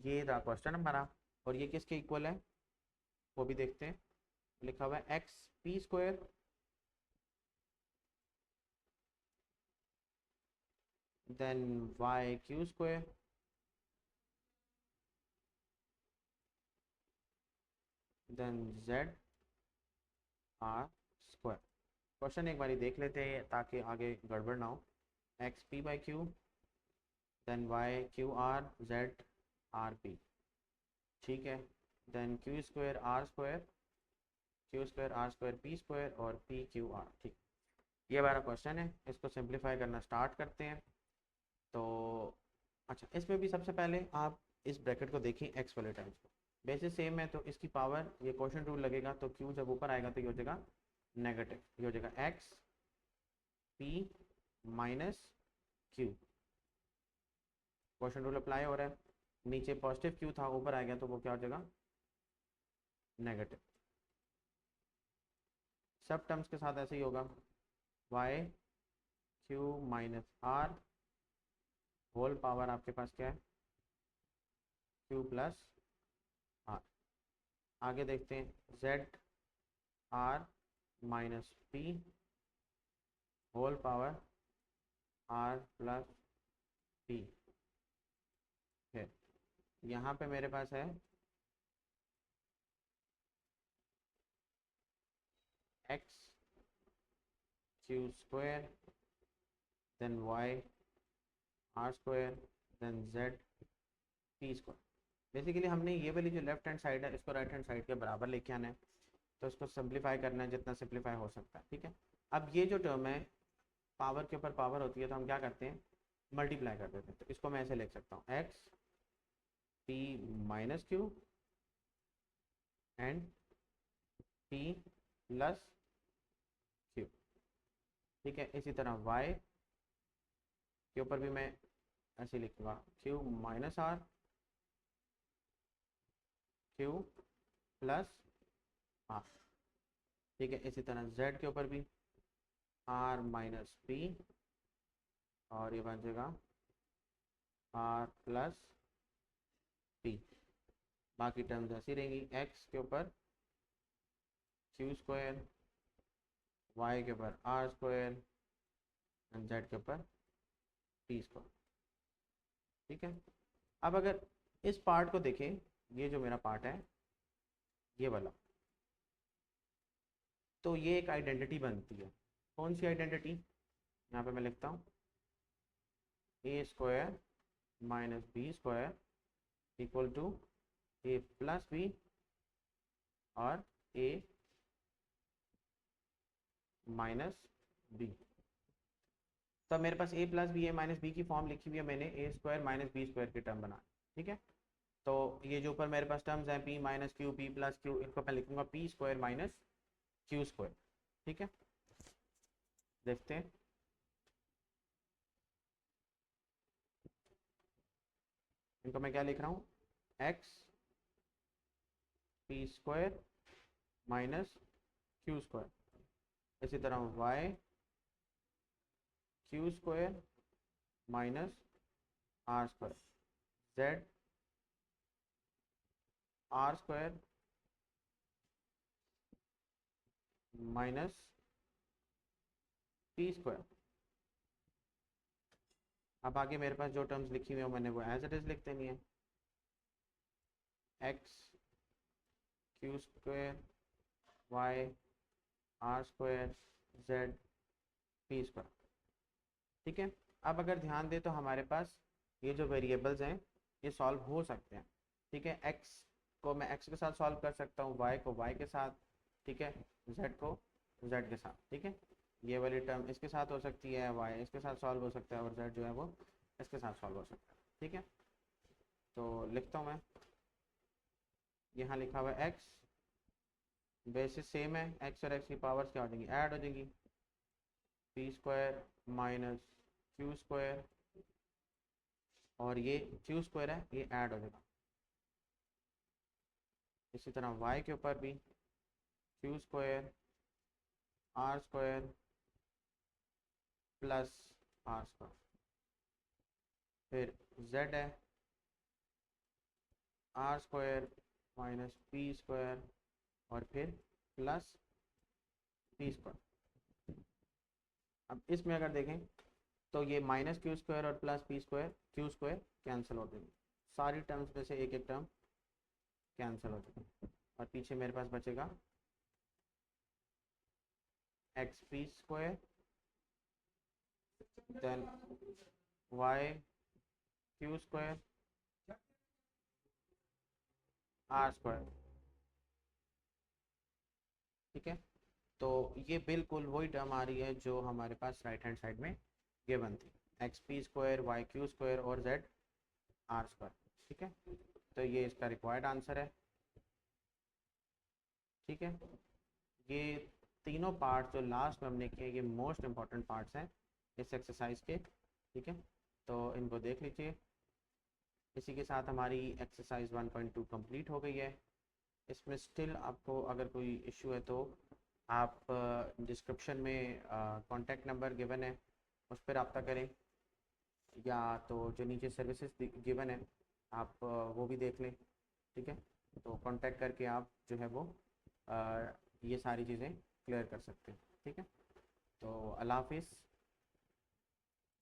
Speaker 1: ये रहा क्वेश्चन हमारा। और ये किसके इक्वल है वो भी देखते हैं। लिखा हुआ है x p square then y q square then z r square. Question एक बारी देख लेते हैं ताकि आगे गड़बड़ ना हो। X p by q then y q r z r p. ठीक है, then q square r square p square और पी क्यू आर। ठीक, ये हमारा क्वेश्चन है। इसको सिंप्लीफाई करना स्टार्ट करते हैं। तो अच्छा, इसमें भी सबसे पहले आप इस ब्रैकेट को देखें एक्स वाले टाइम्स को। बेसिस सेम है तो इसकी पावर, ये क्वेश्चन रूल लगेगा तो क्यू जब ऊपर आएगा तो ये हो जाएगा नेगेटिव। ये हो जाएगा x P minus Q. Question rule apply हो रहा है। नीचे पॉजिटिव क्यू था, ऊपर आ गया तो वो क्या हो जाएगा नेगेटिव। सब टर्म्स के साथ ऐसे ही होगा y q minus r whole power आपके पास क्या है क्यू प्लस आर। आगे देखते हैं z r minus p whole power r plus p है। यहाँ पे मेरे पास है x q square then y r square then z p square. Basically हमने ये वाली जो लेफ्ट हैंड साइड है इसको राइट हैंड साइड के बराबर लेके आना है, तो इसको सिंप्लीफाई करना है जितना सिंप्लीफाई हो सकता है। ठीक है, अब ये जो टर्म है पावर के ऊपर पावर होती है तो हम क्या करते हैं मल्टीप्लाई कर देते हैं। तो इसको मैं ऐसे लिख सकता हूँ x P minus Q and P plus Q. ठीक है, इसी तरह y के ऊपर भी मैं ऐसे लिखूंगा q minus r q plus r. ठीक है, इसी तरह z के ऊपर भी आर माइनस पी और ये बन जाएगा आर प्लस पी। बाकी टर्म्स ऐसी रहेंगी, x के ऊपर क्यू स्क्वायर, y के ऊपर आर स्क्वायर एंड z के ऊपर पी स्क्वायर। ठीक है, अब अगर इस पार्ट को देखें, ये जो मेरा पार्ट है ये वाला, तो ये एक आइडेंटिटी बनती है। कौन सी आइडेंटिटी? यहाँ पे मैं लिखता हूँ a square minus b square equal to a plus b और ए माइनस बी। तब मेरे पास a plus b a minus b की फॉर्म लिखी हुई है मैंने, a square minus b square की टर्म बना। ठीक है, तो ये जो ऊपर मेरे पास टर्म्स हैं p minus q p plus q, इनको मैं लिखूंगा p square minus q square. ठीक है, देखते हैं। इनको मैं क्या लिख रहा हूँ x p square minus q square. इसी तरह y q square minus r square, z r square minus p square. अब आगे मेरे पास जो टर्म्स लिखी हुई है मैंने वो एज इट इज लिख देनी है। X q square y r square z p square. ठीक है। अब अगर ध्यान दें तो हमारे पास ये जो वेरिएबल्स हैं ये सॉल्व हो सकते हैं। ठीक है, एक्स को मैं एक्स के साथ सॉल्व कर सकता हूँ, वाई को वाई के साथ, ठीक है, जेड को जेड के साथ। ठीक है, ये वाली टर्म इसके साथ हो सकती है, वाई इसके साथ सॉल्व हो सकता है और जेड जो है वो इसके साथ सॉल्व हो सकता है। ठीक है, तो लिखता हूँ मैं, यहाँ लिखा हुआ है एक्स, बेसिस सेम है, एक्स और एक्स की पावर्स क्या हो जाएंगी, ऐड हो जाएंगी, P square minus q square, और ये क्यू स्क्वायर है ये ऐड हो जाएगा। इसी तरह y के ऊपर भी q square r square plus r square, फिर z है r square minus p square और फिर प्लस पी स्क्वायर। अब इसमें अगर देखें तो ये माइनस क्यू स्क्वायर और plus P square Q square cancel हो जाएंगे, सारी टर्म्स में से एक एक टर्म कैंसिल हो जाएगी और पीछे मेरे पास बचेगा x p square then y q square r square. ठीक है, तो ये बिल्कुल वही टर्म आ रही है जो हमारे पास राइट हैंड साइड में गिवन थी, x p square y q square और जेड आर स्क्वायर। ठीक है, तो ये इसका रिक्वायर्ड आंसर है। ठीक है, ये तीनों पार्ट जो लास्ट में हमने किए ये मोस्ट इम्पॉर्टेंट पार्ट्स हैं इस एक्सरसाइज के। ठीक है, तो इनको देख लीजिए। इसी के साथ हमारी एक्सरसाइज 1.2 कंप्लीट हो गई है। इसमें स्टिल आपको अगर कोई इशू है तो आप डिस्क्रिप्शन में कॉन्टैक्ट नंबर गिवन है उस पर रब्ता करें, या तो जो नीचे सर्विसेज गिवन है आप वो भी देख लें। ठीक है, तो कांटेक्ट करके आप जो है वो ये सारी चीज़ें क्लियर कर सकते हैं। ठीक है, तो अल्लाह हाफिज़।